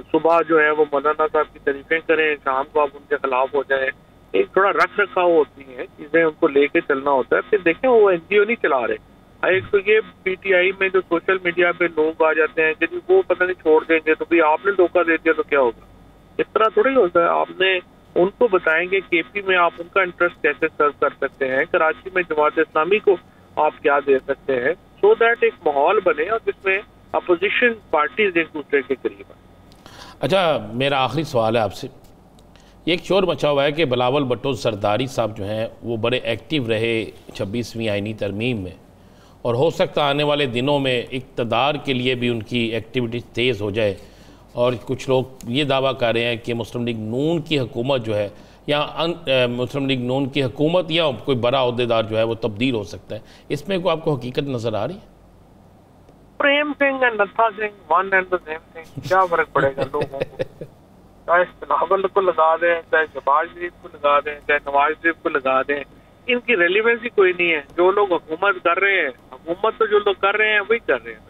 Speaker 3: सुबह जो है वो मौलाना साहब की तारीफें करें, शाम को आप उनके खिलाफ हो जाएं। एक थोड़ा रख रखाव होती है, चीजें उनको लेके चलना होता है। फिर देखें वो NGO नहीं चला रहे। एक तो ये PTI में जो सोशल मीडिया पे लोग आ जाते हैं कि वो पता नहीं छोड़ देंगे, तो भाई आपने धोखा दे दिया तो क्या होगा? इस तरह थोड़ी होता है। आपने उनको बताएंगे KP में आप उनका इंटरेस्ट कैसे सर्व कर सकते हैं, कराची में जमात इस्लामी को आप क्या दे सकते हैं, सो दैट एक माहौल बने और जिसमें अपोजिशन पार्टीज एक दूसरे के करीब है।
Speaker 2: अच्छा, मेरा आखिरी सवाल है आपसे। एक शोर मचा हुआ है कि बिलावल भुट्टो जरदारी साहब जो हैं वो बड़े एक्टिव रहे 26वीं आईनी तरमीम में, और हो सकता आने वाले दिनों में इक़्तिदार के लिए भी उनकी एक्टिविटी तेज़ हो जाए, और कुछ लोग ये दावा कर रहे हैं कि मुस्लिम लीग नून की हुकूमत जो है या मुस्लिम लीग नून की हुकूमत या कोई बड़ा अहदेदार जो है वो तब्दील हो सकता है। इसमें कोई आपको हकीकत नज़र आ रही है?
Speaker 3: Prem Singh and Nattha Singh one and the same thing, क्या फर्क पड़ेगा लोगों को? चाहे बिलावल को लगा दें, चाहे शहबाज शरीफ को लगा दें, चाहे नवाज शरीफ को लगा दें, इनकी रेलिवेंसी कोई नहीं है। जो लोग हुकूमत कर रहे हैं, हुकूमत तो जो लोग कर रहे हैं वही कर रहे हैं।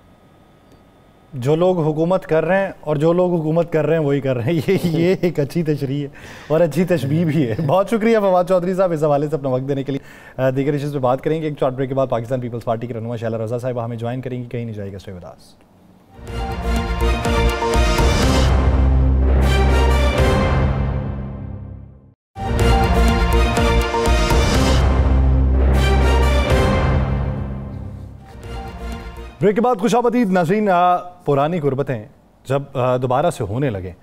Speaker 1: जो लोग हुकूमत कर रहे हैं और जो लोग हुकूमत कर रहे हैं वही कर रहे हैं, ये एक अच्छी तशरीह है और अच्छी तशबीह भी है। बहुत शुक्रिया फवाद चौधरी साहब इस हवाले से अपना वक्त देने के लिए। दीगर इश्यूज़ पे बात करेंगे एक शॉर्ट ब्रेक के बाद। पाकिस्तान पीपल्स पार्टी की रहनुमा शैला रज़ा साहिबा हमें ज्वाइन करेंगी, कहीं नहीं जाएगा। Stay with us. ब्रेक के बाद खुशामदीद नाज़रीन। पुरानी गुर्बतें जब दोबारा से होने लगे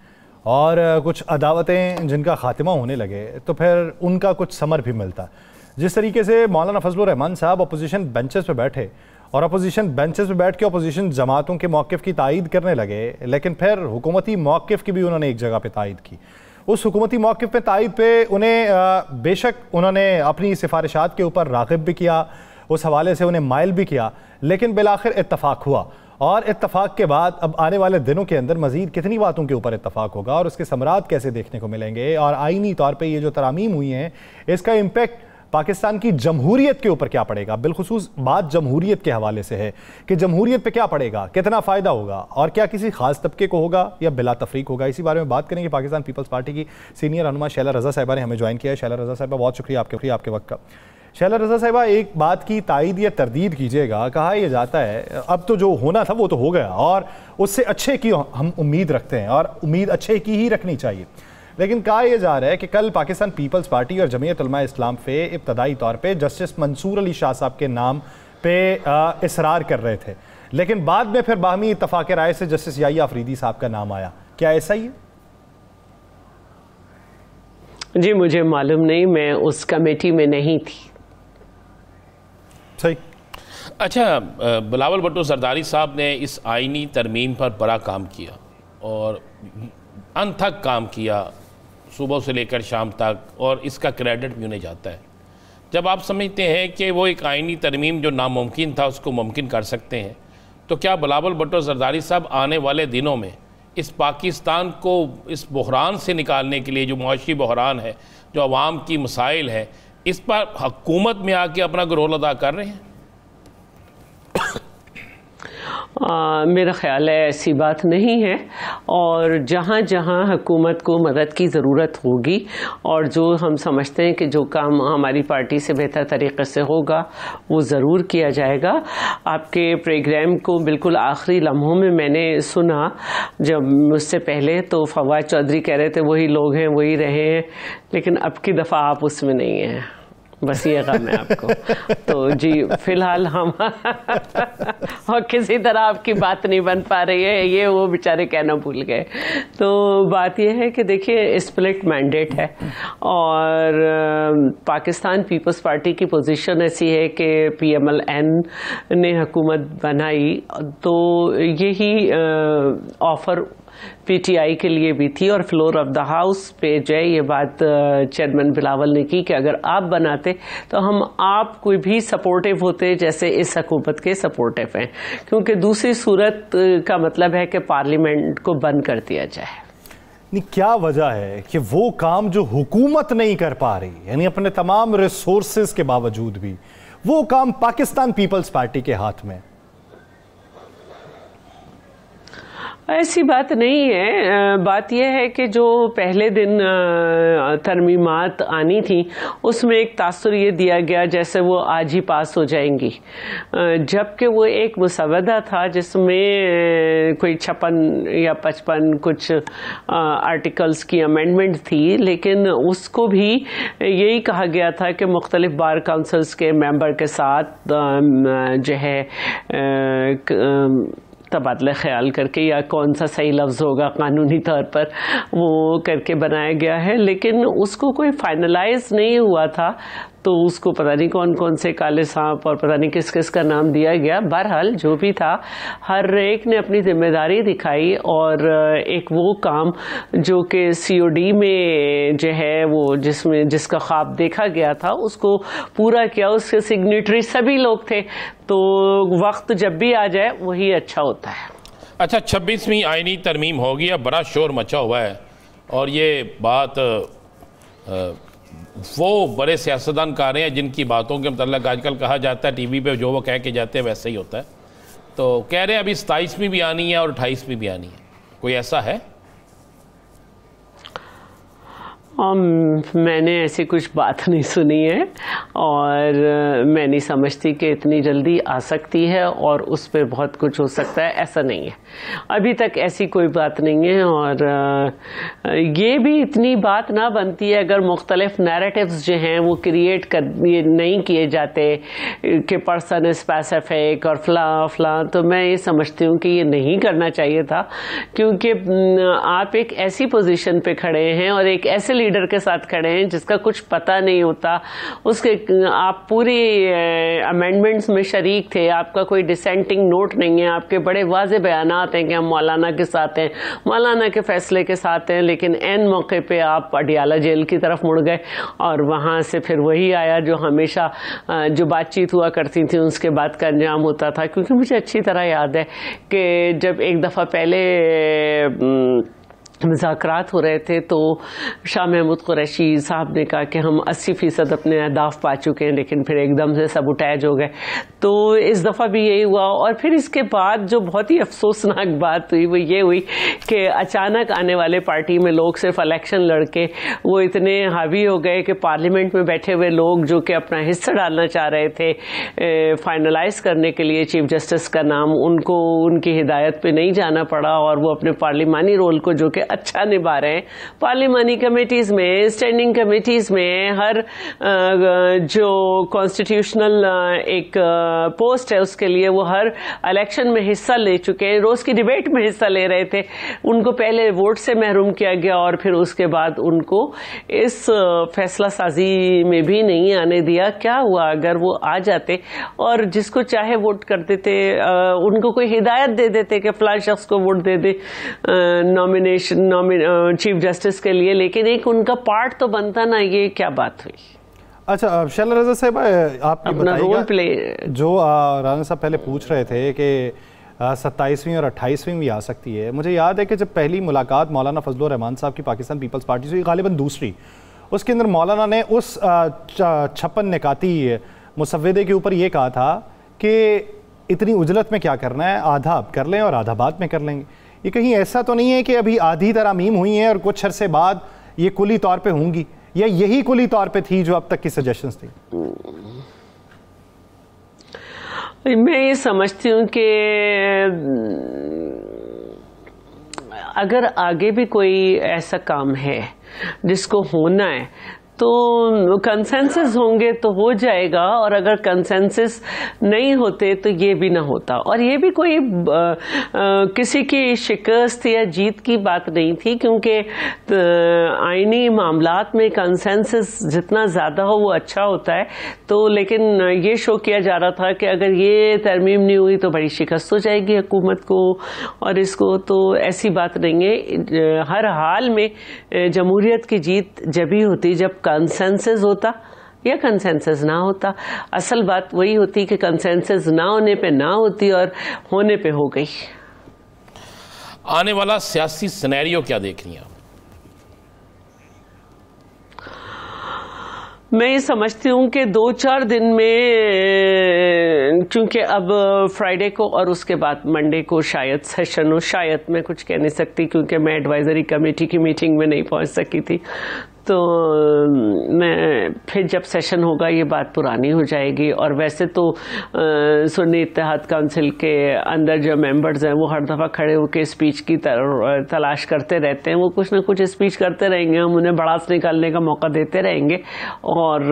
Speaker 1: और कुछ अदावतें जिनका खात्मा होने लगे तो फिर उनका कुछ समर भी मिलता है। जिस तरीके से मौलाना फजलुर रहमान साहब अपोजिशन बेंचेस पे बैठे और अपोजिशन बेंचेस पे बैठ के अपोजिशन जमातों के मौक़िफ़ की तायीद करने लगे, लेकिन फिर हुकूमती मौक़िफ़ की भी उन्होंने एक जगह पर तायीद की। उस हुकूमती मौक़िफ़ पे तायीद पे उन्हें बेशक उन्होंने अपनी सिफारिशात के ऊपर राग़िब भी किया, उस हवाले से उन्हें माइल भी किया, लेकिन बिलाखिर इत्तफाक हुआ। और इत्तफाक के बाद अब आने वाले दिनों के अंदर मज़ीद कितनी बातों के ऊपर इत्तफाक होगा और उसके समरात कैसे देखने को मिलेंगे, और आईनी तौर पे ये जो तरामीम हुई हैं इसका इम्पेक्ट पाकिस्तान की जमहूरियत के ऊपर क्या पड़ेगा। बिलखुसूस बात जमहूरियत के हवाले से है कि जमहूरियत पे क्या पड़ेगा, कितना फ़ायदा होगा और क्या किसी खास तबके को होगा या बिला तफरीक होगा। इसी बारे में बात करेंगे। पाकिस्तान पीपल्स पार्टी की सीनियर रहनुमा शैला रज़ा साहिबा ने हमें ज्वाइन किया है। शैला रज़ा साहिबा, बहुत शुक्रिया आपके वक्त का। शैला रज़ा साहिबा, एक बात की तायीद या तरदीद कीजिएगा। कहा यह जाता है अब तो जो होना था वो तो हो गया और उससे अच्छे की हम उम्मीद रखते हैं और उम्मीद अच्छे की ही रखनी चाहिए, लेकिन कहा यह जा रहा है कि कल पाकिस्तान पीपल्स पार्टी और जमीयत उलमा इस्लाम पे इब्तदाई तौर पे जस्टिस मंसूर अली शाह साहब के नाम पे इसरार कर रहे थे, लेकिन बाद में फिर बाहमी इत्तफाक राय से जस्टिस याहिया अफरीदी साहब का नाम आया। क्या ऐसा ही है?
Speaker 4: जी मुझे मालूम नहीं, मैं उस कमेटी में नहीं थी।
Speaker 1: सही।
Speaker 2: अच्छा, बिलावल भुट्टो जरदारी साहब ने इस आईनी तरमीम पर बड़ा काम किया और अनथक काम किया सुबह से लेकर शाम तक, और इसका क्रेडिट भी उन्हें जाता है। जब आप समझते हैं कि वो एक आईनी तरमीम जो नामुमकिन था उसको मुमकिन कर सकते हैं, तो क्या बिलावल भुट्टो जरदारी साहब आने वाले दिनों में इस पाकिस्तान को इस बहरान से निकालने के लिए, जो मुआशी बहरान है, जो अवाम की मसाइल है, इस पर हुकूमत में आके अपना रोल अदा कर रहे हैं?
Speaker 4: मेरा ख्याल है ऐसी बात नहीं है, और जहाँ जहाँ हुकूमत को मदद की ज़रूरत होगी और जो हम समझते हैं कि जो काम हमारी पार्टी से बेहतर तरीक़े से होगा वो ज़रूर किया जाएगा। आपके प्रोग्राम को बिल्कुल आखिरी लम्हों में मैंने सुना, जब मुझसे पहले तो फवाद चौधरी कह रहे थे वही लोग हैं वही रहे हैं, लेकिन अब की दफ़ा आप उसमें नहीं हैं, बस ये गम है आपको। तो जी फिलहाल हम और किसी तरह आपकी बात नहीं बन पा रही है, ये वो बेचारे कहना भूल गए। तो बात ये है कि देखिए स्प्लिट मैंडेट है और पाकिस्तान पीपल्स पार्टी की पोजीशन ऐसी है कि PMLN ने हुकूमत बनाई तो यही ऑफर PTI के लिए भी थी, और फ्लोर ऑफ द हाउस पे जो है ये बात चेयरमैन बिलावल ने की कि अगर आप बनाते तो हम आप कोई भी सपोर्टिव होते जैसे इस हुकूमत के सपोर्टिव हैं, क्योंकि दूसरी सूरत का मतलब है कि पार्लियामेंट को बंद कर दिया जाए।
Speaker 1: नहीं, क्या वजह है कि वो काम जो हुकूमत नहीं कर पा रही, यानी अपने तमाम रिसोर्सेज के बावजूद भी वो काम पाकिस्तान पीपल्स पार्टी के हाथ में?
Speaker 4: ऐसी बात नहीं है। बात यह है कि जो पहले दिन तरमीमात आनी थी उसमें एक तासुर ये दिया गया जैसे वो आज ही पास हो जाएंगी, जबकि वो एक मुसवदा था जिसमें कोई 56 या 55 कुछ आर्टिकल्स की अमेंडमेंट थी, लेकिन उसको भी यही कहा गया था कि मुख्तलिफ बार काउंसिल्स के मेंबर के साथ जो है तबादला ख्याल करके, या कौन सा सही लफ्ज़ होगा कानूनी तौर पर, वो करके बनाया गया है, लेकिन उसको कोई फाइनलाइज नहीं हुआ था। तो उसको पता नहीं कौन कौन से काले सांप और पता नहीं किस किस का नाम दिया गया। बहरहाल जो भी था, हर एक ने अपनी जिम्मेदारी दिखाई और एक वो काम जो कि COD में जो है वो जिसका ख्वाब देखा गया था उसको पूरा किया। उसके सिग्नेटरी सभी लोग थे। तो वक्त जब भी आ जाए वही अच्छा होता है।
Speaker 2: अच्छा, 26वीं आईनी तरमीम होगी, अब बड़ा शोर मचा हुआ है और ये बात वो बड़े सियासतदान कर रहे हैं जिनकी बातों के मतलब आजकल कहा जाता है टीवी पे जो वो कह के जाते हैं वैसे ही होता है। तो कह रहे हैं अभी 27वीं भी आनी है और 28वीं भी आनी है, कोई ऐसा है?
Speaker 4: मैंने ऐसी कुछ बात नहीं सुनी है और मैं नहीं समझती कि इतनी जल्दी आ सकती है और उस पर बहुत कुछ हो सकता है, ऐसा नहीं है। अभी तक ऐसी कोई बात नहीं है और ये भी इतनी बात ना बनती है अगर मुख्तलिफ नैरेटिव्स जो हैं वो क्रिएट नहीं किए जाते कि पर्सन स्पेसिफिक और फलां। तो मैं ये समझती हूँ कि ये नहीं करना चाहिए था, क्योंकि आप एक ऐसी पोजीशन पे खड़े हैं और एक ऐसे लीडर के साथ खड़े हैं जिसका कुछ पता नहीं होता। उसके आप पूरी अमेंडमेंट्स में शरीक थे, आपका कोई डिसेंटिंग नोट नहीं है, आपके बड़े वाज़े बयानात हैं कि हम मौलाना के साथ हैं, मौलाना के फैसले के साथ हैं, लेकिन एन मौके पे आप अडियाला जेल की तरफ मुड़ गए और वहाँ से फिर वही आया जो हमेशा जो बातचीत हुआ करती थी उसके बाद का अंजाम होता था। क्योंकि मुझे अच्छी तरह याद है कि जब एक दफ़ा पहले मुज़ाकरात हो रहे थे तो शाह महमूद कुरैशी साहब ने कहा कि हम 80% अपने अहदाफ पा चुके हैं, लेकिन फिर एकदम से सबुटाइज हो गए। तो इस दफ़ा भी यही हुआ। और फिर इसके बाद जो बहुत ही अफसोसनाक बात हुई वो ये हुई कि अचानक आने वाले पार्टी में लोग सिर्फ इलेक्शन लड़के वो इतने हावी हो गए कि पार्लियामेंट में बैठे हुए लोग जो कि अपना हिस्सा डालना चाह रहे थे फाइनलाइज करने के लिए चीफ जस्टिस का नाम, उनको उनकी हिदायत पे नहीं जाना पड़ा और वो अपने पार्लिमानी रोल को जो कि अच्छा निभा रहे हैं पार्लिमानी कमेटीज में, स्टैंडिंग कमेटीज में, हर जो कॉन्स्टिट्यूशनल एक पोस्ट है उसके लिए वो हर इलेक्शन में हिस्सा ले चुके हैं, रोज की डिबेट में हिस्सा ले रहे थे। उनको पहले वोट से महरूम किया गया और फिर उसके बाद उनको इस फैसला साजी में भी नहीं आने दिया। क्या हुआ अगर वो आ जाते और जिसको चाहे वोट कर देते, उनको कोई हिदायत दे देते कि फलां शख्स को वोट दे दे नॉमिनेशन चीफ जस्टिस के लिए, लेकिन एक उनका पार्ट तो बनता ना। ये क्या बात हुई?
Speaker 1: अच्छा शैला रज़ा साहब, आप
Speaker 4: अपना रोल प्ले
Speaker 1: जो राना साहब पहले पूछ रहे थे कि 27वीं और 28वीं भी आ सकती है। मुझे याद है कि जब पहली मुलाकात मौलाना फजलुर रहमान साहब की पाकिस्तान पीपल्स पार्टी से हुई, गालिबन दूसरी, उसके अंदर मौलाना ने उस 56 निकाती मुसव्वदे के ऊपर ये कहा था कि इतनी उजलत में क्या करना है, आधा अब कर लें और आधा बाद में कर लेंगे। ये कहीं ऐसा तो नहीं है कि अभी आधी तरामीम हुई हैं और कुछ अरसे बाद ये कुली तौर पे होंगी, या यही कुली तौर पे थी जो अब तक की सजेशंस थी?
Speaker 4: मैं ये समझती हूँ कि अगर आगे भी कोई ऐसा काम है जिसको होना है तो कंसेंसस होंगे तो हो जाएगा, और अगर कंसेंसस नहीं होते तो ये भी ना होता। और ये भी कोई किसी की शिकस्त या जीत की बात नहीं थी, क्योंकि आईनी मामलात में कंसेंसस जितना ज़्यादा हो वो अच्छा होता है। तो लेकिन ये शो किया जा रहा था कि अगर ये तरमीम नहीं हुई तो बड़ी शिकस्त हो जाएगी हुकूमत को और इसको। तो ऐसी बात नहीं है। हर हाल में जमहूरियत की जीत जब ही होती जब कंसेंसस होता या कंसेंसस ना होता। असल बात वही होती कि कंसेंसस ना होने पे ना होती और होने पे हो गई।
Speaker 2: आने वाला सियासी सिनेरियो क्या देख रही हैं आप?
Speaker 4: मैं ये समझती हूँ कि 2-4 दिन में, क्योंकि अब फ्राइडे को और उसके बाद मंडे को शायद सेशन हो, शायद मैं कुछ कह नहीं सकती क्योंकि मैं एडवाइजरी कमेटी की मीटिंग में नहीं पहुँच सकी थी। तो मैं फिर जब सेशन होगा ये बात पुरानी हो जाएगी। और वैसे तो सुन्नी इत्तेहाद काउंसिल के अंदर जो मेंबर्स हैं वो हर दफ़ा खड़े होकर स्पीच की तलाश करते रहते हैं, वो कुछ ना कुछ स्पीच करते रहेंगे, हम उन्हें भड़ास निकालने का मौका देते रहेंगे। और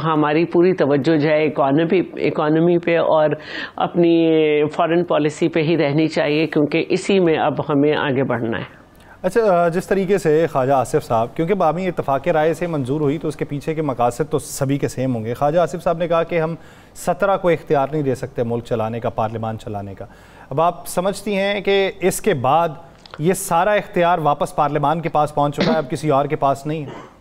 Speaker 4: हमारी पूरी तवज्जो जो है इकॉनमी पे और अपनी फॉरेन पॉलिसी पे ही रहनी चाहिए, क्योंकि इसी में अब हमें आगे बढ़ना है।
Speaker 1: अच्छा, जिस तरीके से ख्वाजा आसिफ साहब, क्योंकि बामी इत्तफाक़ राय से मंजूर हुई तो उसके पीछे के मकासद तो सभी के सेम होंगे। ख्वाजा आसिफ साहब ने कहा कि हम 17 को इख्तियार नहीं दे सकते मुल्क चलाने का, पार्लियामान चलाने का। अब आप समझती हैं कि इसके बाद ये सारा इख्तियार वापस पार्लियामान के पास पहुँच चुका है, अब किसी और के पास नहीं है?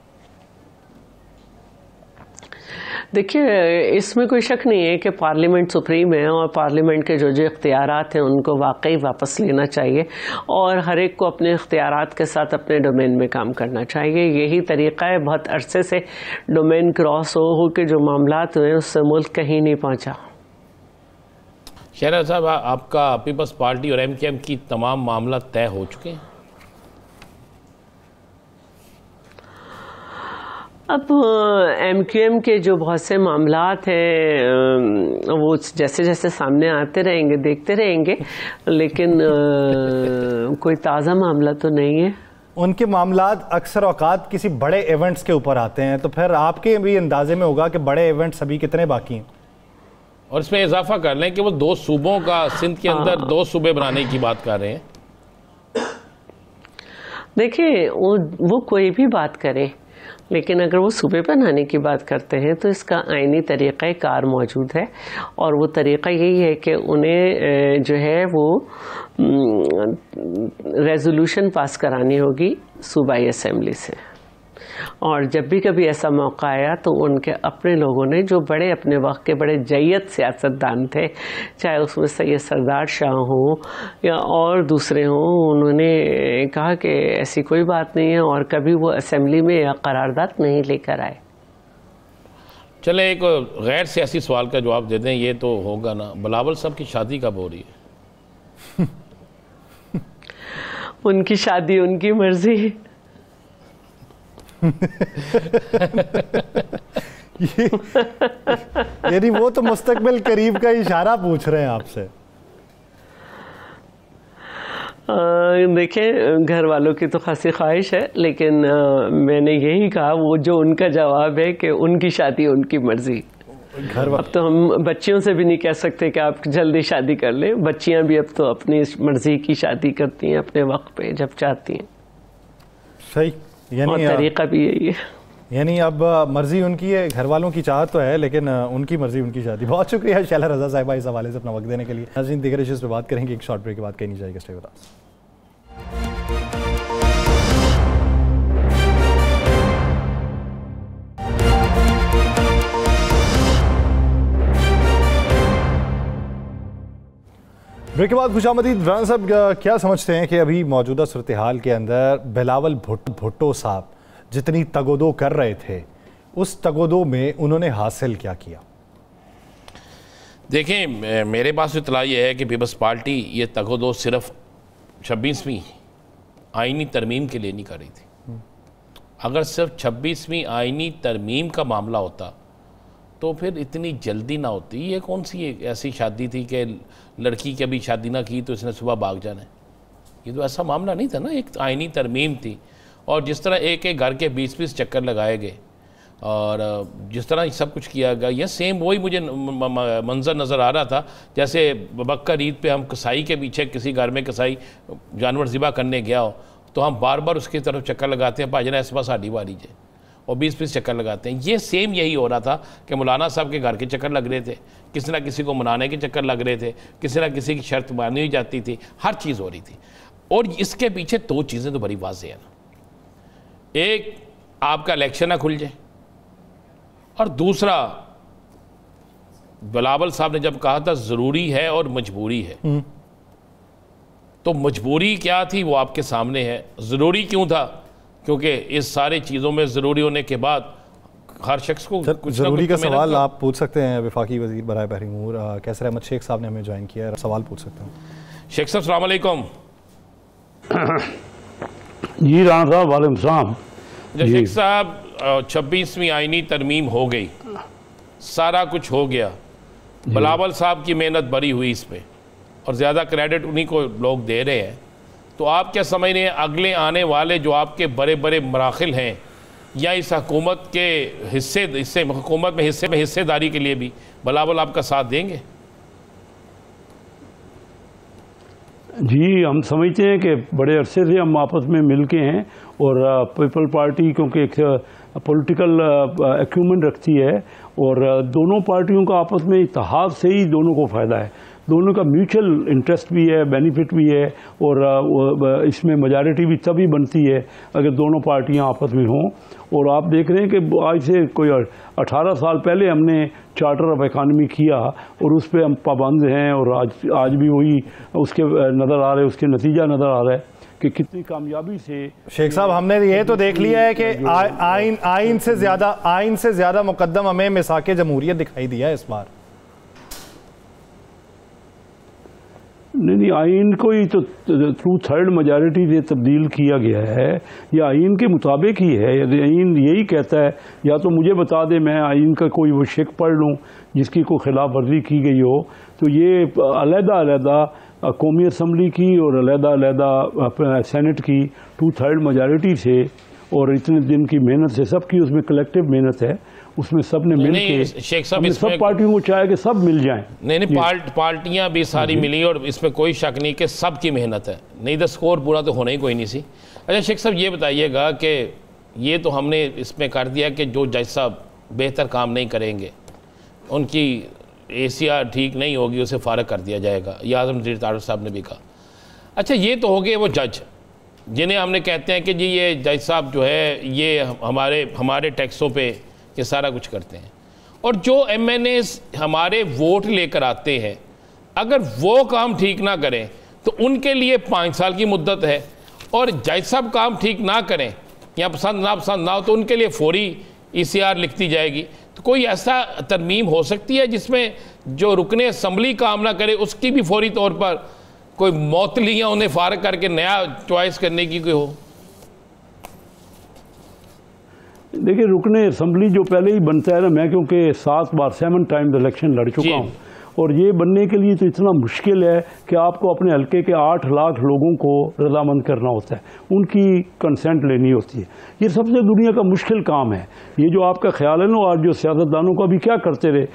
Speaker 4: देखिए, इसमें कोई शक नहीं है कि पार्लियामेंट सुप्रीम है और पार्लियामेंट के जो इख्तियारात हैं उनको वाकई वापस लेना चाहिए और हर एक को अपने इख्तियारात के साथ अपने डोमेन में काम करना चाहिए। यही तरीका है। बहुत अरसे से डोमेन क्रॉस हो के जो मामलात हुए उससे मुल्क कहीं नहीं पहुंचा।
Speaker 2: शहनाज साहब, आपका पीपल्स पार्टी और MKM की तमाम मामला तय हो चुके हैं?
Speaker 4: अब MQM के जो बहुत से मामलात हैं वो जैसे जैसे सामने आते रहेंगे, देखते रहेंगे, लेकिन कोई ताज़ा मामला तो नहीं है।
Speaker 1: उनके मामलात अक्सर औकात किसी बड़े इवेंट्स के ऊपर आते हैं, तो फिर आपके भी अंदाजे में होगा कि बड़े इवेंट्स अभी कितने बाकी हैं।
Speaker 2: और इसमें इजाफा कर लें कि वो 2 सूबों का, सिंध के अंदर 2 सूबे बनाने की बात कर रहे हैं।
Speaker 4: देखिए, वो कोई भी बात करे, लेकिन अगर वो सूबे बनाने की बात करते हैं तो इसका आईनी तरीक़ा कार मौजूद है और वो तरीक़ा यही है कि उन्हें जो है वो रेजोल्यूशन पास करानी होगी सूबाई असेंबली से। और जब भी कभी ऐसा मौका आया तो उनके अपने लोगों ने, जो बड़े अपने वक्त के बड़े जय्यत सियासतदान थे, चाहे उसमें सैयद सरदार शाह हो या और दूसरे हों, उन्होंने कहा कि ऐसी कोई बात नहीं है और कभी वो असेंबली में या करारदाद नहीं लेकर आए।
Speaker 2: चले, एक गैर सियासी सवाल का जवाब दे दें, ये तो होगा ना, बिलावल साहब की शादी कब हो रही है?
Speaker 4: उनकी शादी उनकी मर्जी।
Speaker 1: यानी वो तो मुस्तकबिल करीब का इशारा पूछ रहे हैं आपसे।
Speaker 4: देखें, घर वालों की तो खासी ख्वाहिश है, लेकिन मैंने यही कहा, वो जो उनका जवाब है कि उनकी शादी उनकी मर्जी। अब तो हम बच्चियों से भी नहीं कह सकते कि आप जल्दी शादी कर लें। बच्चियां भी अब तो अपनी मर्जी की शादी करती हैं अपने वक्त पे जब चाहती हैं।
Speaker 1: सही, यानी
Speaker 4: तरीका भी यही है।
Speaker 1: यानी अब मर्जी उनकी है, घर वालों की चाहत तो है, लेकिन उनकी मर्जी उनकी शादी। बहुत शुक्रिया शैला रजा साहिबा इस हवाले से अपना वक्त देने के लिए। नाज़रीन, दीगर इश्यूज़ पे बात करेंगे एक शॉर्ट ब्रेक के बाद। कहीं नहीं जाएगा, स्टे विद अस। ब्रेक के बाद खुशामदीद। राना साहब, क्या समझते हैं कि अभी मौजूदा सूरत हाल के अंदर बिलावल भुट्टो साहब जितनी तगोदो कर रहे थे, उस तगोदो में उन्होंने हासिल क्या किया?
Speaker 2: देखें, मेरे पास इतला ये है कि पीपल्स पार्टी ये तगोदो सिर्फ 26वीं आइनी तरमीम के लिए नहीं कर रही थी। अगर सिर्फ 26वीं आइनी तरमीम का मामला होता तो फिर इतनी जल्दी ना होती। ये कौन सी ऐसी शादी थी कि लड़की की अभी शादी ना की तो इसने सुबह भाग जाना है? ये तो ऐसा मामला नहीं था ना, एक आइनी तरमीम थी। और जिस तरह एक एक घर के 20-20 चक्कर लगाए गए और जिस तरह सब कुछ किया गया, ये सेम वही मुझे मंजर नज़र आ रहा था जैसे बकर ईद पे हम कसाई के पीछे, किसी घर में कसाई जानवर ज़िबा करने गया हो तो हम बार बार उसकी तरफ चक्कर लगाते हैं, भाजना इस पास साड़ी वाली जे, और 20-20 चक्कर लगाते हैं। ये सेम यही हो रहा था कि मौलाना साहब के घर के चक्कर लग रहे थे, किसी ना किसी को मनाने के चक्कर लग रहे थे, किसी ना किसी की शर्त मानी हुई जाती थी, हर चीज़ हो रही थी। और इसके पीछे 2 चीज़ें तो बड़ी वाज़ेह है ना, एक आपका इलेक्शन ना खुल जाए, और दूसरा बिलावल साहब ने जब कहा था ज़रूरी है और मजबूरी है, तो मजबूरी क्या थी वो आपके सामने है। ज़रूरी क्यों था? क्योंकि इस सारी चीज़ों में ज़रूरी होने के बाद हर शख्स को कुछ
Speaker 1: ज़रूरी का सवाल आप पूछ सकते हैं। वफाकी वज़ीर बराए बहरी उमूर कैसर अहमद शेख साहब ने हमें ज्वाइन किया है, सवाल पूछ सकते हैं।
Speaker 2: शेख साहब अस्सलाम वालेकुम।
Speaker 5: जी राना साहब, वालेकुम सलाम।
Speaker 2: शेख साहब 26वीं आईनी तरमीम हो गई, सारा कुछ हो गया, बिलावल साहब की मेहनत बड़ी हुई इस पर और ज़्यादा क्रेडिट उन्हीं को लोग दे रहे हैं, तो आप क्या समझ रहे हैं अगले आने वाले जो आपके बड़े बड़े मराखिल हैं या इस हुकूमत के हुकूमत में हिस्सेदारी के लिए भी बिलावल आपका साथ देंगे?
Speaker 5: जी, हम समझते हैं कि बड़े अरसे से हम आपस में मिल के हैं और पीपल पार्टी क्योंकि एक पॉलिटिकल एक्यूमेंट रखती है और दोनों पार्टियों का आपस में इत्तेहाद से ही दोनों को फ़ायदा है, दोनों का म्यूचुअल इंटरेस्ट भी है, बेनिफिट भी है और इसमें मेजॉरिटी भी तभी बनती है अगर दोनों पार्टियां आपस में हों। और आप देख रहे हैं कि आज से कोई 18 साल पहले हमने चार्टर ऑफ इकानमी किया और उस पर हम पाबंद हैं और आज भी वही उसके नज़र आ रहे, उसके नतीजा नज़र आ रहा है कि कितनी कामयाबी से।
Speaker 1: शेख साहब, हमने ये तो देख लिया है कि आइन से ज़्यादा मुकद्दम हमें मिसाके जमहूरियत दिखाई दिया है इस बार।
Speaker 5: नहीं, आइन को ही तो थ्रू थर्ड मेजॉरिटी से तब्दील किया गया है, यह आइन के मुताबिक ही है। आइन यही कहता है, या तो मुझे बता दे मैं आइन का कोई वो शेख पढ़ लूँ जिसकी कोई खिलाफ वर्जी की गई हो, तो ये अलहदा कौमी असम्बली की और अलहदा सेनेट की 2/3 मेजॉरिटी से और इतने दिन की मेहनत से सबकी उसमें कलेक्टिव मेहनत है, उसमें सब ने मिल के
Speaker 2: शेख साहब
Speaker 5: सब पार्टियों को चाहे कि सब मिल जाएं।
Speaker 2: नहीं, पार्टियां भी सारी मिली और इसमें कोई शक नहीं कि सब की मेहनत है, नहीं तो स्कोर पूरा तो होना ही कोई नहीं सी। अच्छा शेख साहब, ये बताइएगा कि ये तो हमने इसमें कर दिया कि जो जज साहब बेहतर काम नहीं करेंगे, उनकी ACR ठीक नहीं होगी, उसे फारग कर दिया जाएगा, ये आज़म नज़ीर तारड़ साहब ने भी कहा। अच्छा, ये तो हो गए वो जज जिन्हें हमने कहते हैं कि जी ये जज साहब जो है ये हमारे टैक्सों पे ये सारा कुछ करते हैं, और जो MNAs हमारे वोट लेकर आते हैं अगर वो काम ठीक ना करें तो उनके लिए 5 साल की मुद्दत है, और जज साहब काम ठीक ना करें या पसंद ना हो तो उनके लिए फौरी ECR लिखती जाएगी। तो कोई ऐसा तरमीम हो सकती है जिसमें जो रुकने असम्बली काम ना करे उसकी भी फौरी तौर पर कोई मौतली या उन्हें फारग करके नया चॉइस करने की कोई हो?
Speaker 5: देखिए, रुकने असम्बली जो पहले ही बनता है ना, मैं क्योंकि 7 टाइम इलेक्शन लड़ चुका हूँ और ये बनने के लिए तो इतना मुश्किल है कि आपको अपने हल्के के 8 लाख लोगों को रजामंद करना होता है, उनकी कंसेंट लेनी होती है। ये सबसे दुनिया का मुश्किल काम है। ये जो आपका ख्याल है ना, और जो सियासतदानों का भी क्या करते रहे,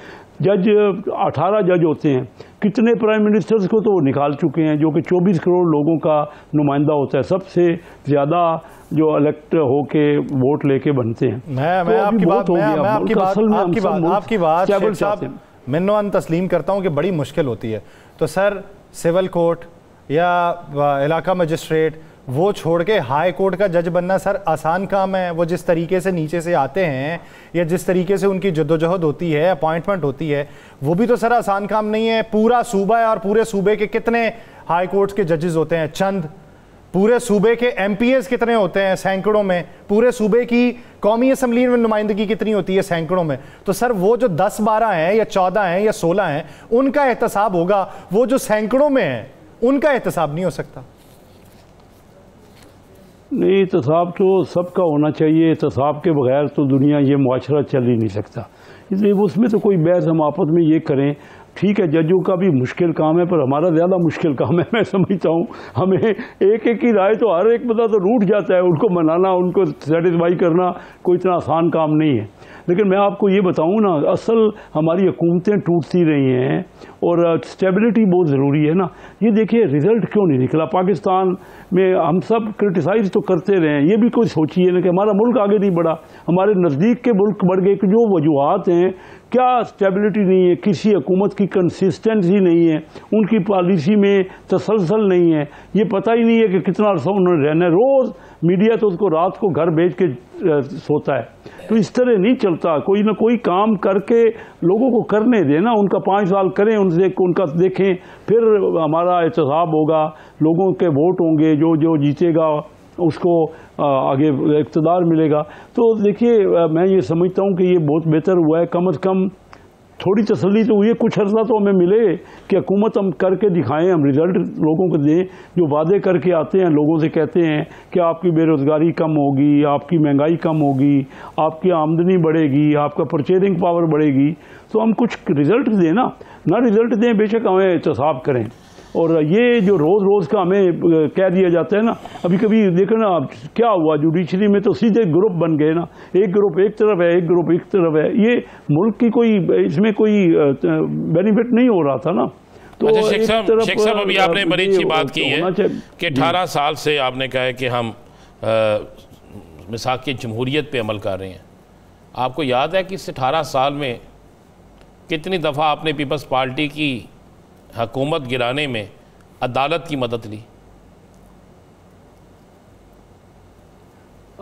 Speaker 5: जज 18 जज होते हैं, कितने प्राइम मिनिस्टर्स को तो वो निकाल चुके हैं जो कि 24 करोड़ लोगों का नुमाइंदा होता है, सबसे ज़्यादा जो इलेक्ट होके वोट लेके बनते हैं।
Speaker 1: आपकी बात मिन्नोन तस्लीम करता हूँ कि बड़ी मुश्किल होती है, तो सर सिविल कोर्ट या इलाका मजिस्ट्रेट वो छोड़ के हाई कोर्ट का जज बनना सर आसान काम है? वो जिस तरीके से नीचे से आते हैं या जिस तरीके से उनकी जद्दोजहद होती है, अपॉइंटमेंट होती है, वो भी तो सर आसान काम नहीं है। पूरा सूबा है और पूरे सूबे के कितने हाई कोर्ट के जजेस होते हैं? चंद। पूरे सूबे के MPAs कितने होते हैं? सैकड़ों में। पूरे सूबे की कौमी असम्बली में नुमाइंदगी कितनी होती है? सैकड़ों में। तो सर वो जो 10-12 हैं या 14 हैं या 16 हैं उनका एहतसाब होगा, वो जो सैकड़ों में हैं उनका एहतसाब नहीं हो सकता।
Speaker 5: नहीं, एहतसाब तो सबका होना चाहिए, एहतसाब के बगैर तो दुनिया ये मुआशरा चल ही नहीं सकता। इसलिए उसमें तो कोई बहस हम आपस में ये करें, ठीक है जजों का भी मुश्किल काम है पर हमारा ज़्यादा मुश्किल काम है। मैं समझता हूँ हमें एक की राय तो हर एक बंदा तो रूठ जाता है, उनको मनाना, उनको सेटिस्फाई करना कोई इतना आसान काम नहीं है। लेकिन मैं आपको ये बताऊँ ना, असल हमारी हुकूमतें टूटती रही हैं और स्टेबिलिटी बहुत ज़रूरी है ना। ये देखिए रिज़ल्ट क्यों नहीं निकला पाकिस्तान में, हम सब क्रिटिसाइज़ तो करते रहे, ये भी कोई सोचिए ना कि हमारा मुल्क आगे नहीं बढ़ा, हमारे नज़दीक के मुल्क बढ़ गए। जो वजूहात हैं, क्या स्टेबिलिटी नहीं है, किसी हुकूमत की कंसिस्टेंसी नहीं है, उनकी पॉलिसी में तसलसल नहीं है, ये पता ही नहीं है कि कितना अर्सा उन्होंने रहना है। रोज़ मीडिया तो उसको रात को घर भेज के सोता है। तो इस तरह नहीं चलता, कोई ना कोई काम करके लोगों को करने देना, उनका 5 साल करें, उनका देखें, फिर हमारा एहतसाब होगा, लोगों के वोट होंगे, जो जो जीतेगा उसको आगे इक़्तिदार मिलेगा। तो देखिए मैं ये समझता हूँ कि ये बहुत बेहतर हुआ है, कम अज़ कम थोड़ी तसल्ली तो हुई है, कुछ अर्सा तो हमें मिले कि हुकूमत हम करके दिखाएं, हम रिजल्ट लोगों को दें। जो वादे करके आते हैं, लोगों से कहते हैं कि आपकी बेरोज़गारी कम होगी, आपकी महंगाई कम होगी, आपकी आमदनी बढ़ेगी, आपका परचेजिंग पावर बढ़ेगी, तो हम कुछ रिजल्ट दें ना रिजल्ट दें, बेशक हमें एहतसाब करें। और ये जो रोज़ रोज़ का हमें कह दिया जाता है ना, अभी कभी देखो ना क्या हुआ जुडिशरी में, तो सीधे ग्रुप बन गए ना, एक ग्रुप एक तरफ है, एक ग्रुप एक तरफ है। ये मुल्क की कोई इसमें कोई बेनिफिट नहीं हो रहा था ना। तो
Speaker 2: अच्छा शेख साहब अभी आपने बड़ी अच्छी बात की है कि 18 साल से आपने कहा है कि हम मिसाक जमहूरियत पे अमल कर रहे हैं। आपको याद है कि इस 18 साल में कितनी दफ़ा आपने पीपल्स पार्टी की हुकूमत गिराने में अदालत की मदद ली?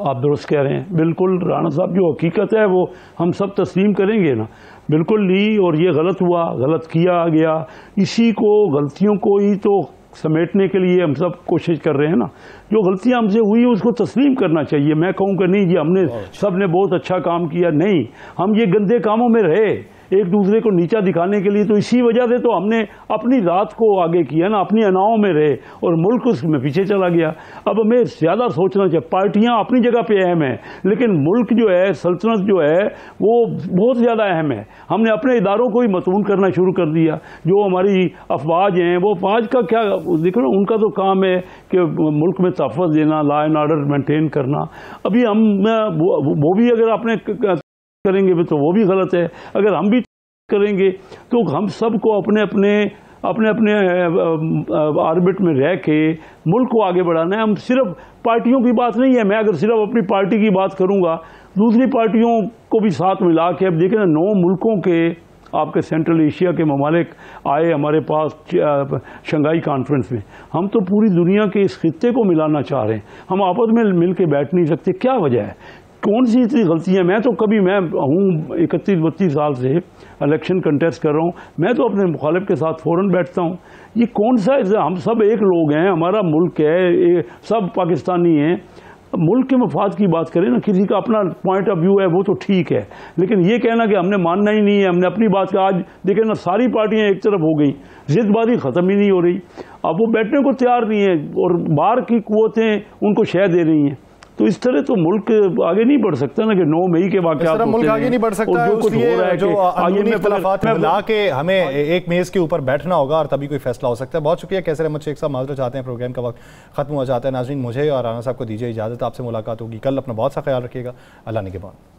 Speaker 5: आप दुरुस्त कह रहे हैं, बिल्कुल राणा साहब, जो हकीकत है वो हम सब तस्लीम करेंगे ना, बिल्कुल ली। और ये गलत हुआ, गलत किया गया, इसी को गलतियों को ही तो समेटने के लिए हम सब कोशिश कर रहे हैं ना। जो गलतियां हमसे हुई उसको तस्लीम करना चाहिए। मैं कहूँगा नहीं जी हमने सब ने बहुत अच्छा काम किया, नहीं, हम ये गंदे कामों में रहे एक दूसरे को नीचा दिखाने के लिए, तो इसी वजह से तो हमने अपनी रात को आगे किया ना, अपनी अनाओं में रहे और मुल्क उसमें पीछे चला गया। अब हमें ज़्यादा सोचना चाहिए। पार्टियां अपनी जगह पे अहम है, लेकिन मुल्क जो है, सल्तनत जो है, वो बहुत ज़्यादा अहम है। हमने अपने इदारों को ही मतून करना शुरू कर दिया। जो हमारी अफवाज हैं, वो अफवाज का क्या देखो ना, उनका तो काम है कि मुल्क में तहफ़्फ़ुज़ देना, लॉ एंड ऑर्डर मेंटेन करना। अभी हम वो भी अगर अपने करेंगे तो वो भी गलत है। अगर हम भी करेंगे तो हम सबको अपने अपने ऑर्बिट में रह के मुल्क को आगे बढ़ाना है। हम सिर्फ पार्टियों की बात नहीं है, मैं अगर सिर्फ अपनी पार्टी की बात करूंगा, दूसरी पार्टियों को भी साथ मिला के, अब देखें ना 9 मुल्कों के आपके सेंट्रल एशिया के ममालिक आए हमारे पास शंघाई कॉन्फ्रेंस में। हम तो पूरी दुनिया के इस खित्ते को मिलाना चाह रहे हैं, हम आपस में मिल के बैठ नहीं सकते। क्या वजह है, कौन सी इतनी गलतियाँ? मैं हूँ 31-32 साल से इलेक्शन कंटेस्ट कर रहा हूँ, मैं तो अपने मुखालिफ के साथ फ़ौरन बैठता हूँ। ये कौन सा, हम सब एक लोग हैं, हमारा मुल्क है, सब पाकिस्तानी हैं। मुल्क के मफाद की बात करें ना, किसी का अपना पॉइंट ऑफ व्यू है वो तो ठीक है, लेकिन ये कहना कि हमने मानना ही नहीं है, हमने अपनी बात का, आज देखें ना सारी पार्टियां एक तरफ हो गई, जिद्दबाजी ख़त्म ही नहीं हो रही। अब वो बैठने को तैयार नहीं है और बाहर की कुव्वतें उनको शह दे रही हैं। तो इस तरह तो मुल्क आगे नहीं बढ़ सकता ना कि 9 मई के वाक़यात
Speaker 1: मुल्क आगे नहीं बढ़ सकता है। इसलिए जो अंदरूनी इख्तिलाफात मिला के हमें एक मेज़ के ऊपर बैठना होगा और तभी कोई फैसला हो सकता है। बहुत शुक्रिया कैसर अहमद शेख साहब, माजरत चाहते हैं प्रोग्राम का वक्त खत्म हो जाता है। नाज़रीन, मुझे और राना साहब को दीजिए इजाज़त, आपसे मुलाकात होगी कल। अपना बहुत सा ख्याल रखिएगा, अल्लाह निगहबान।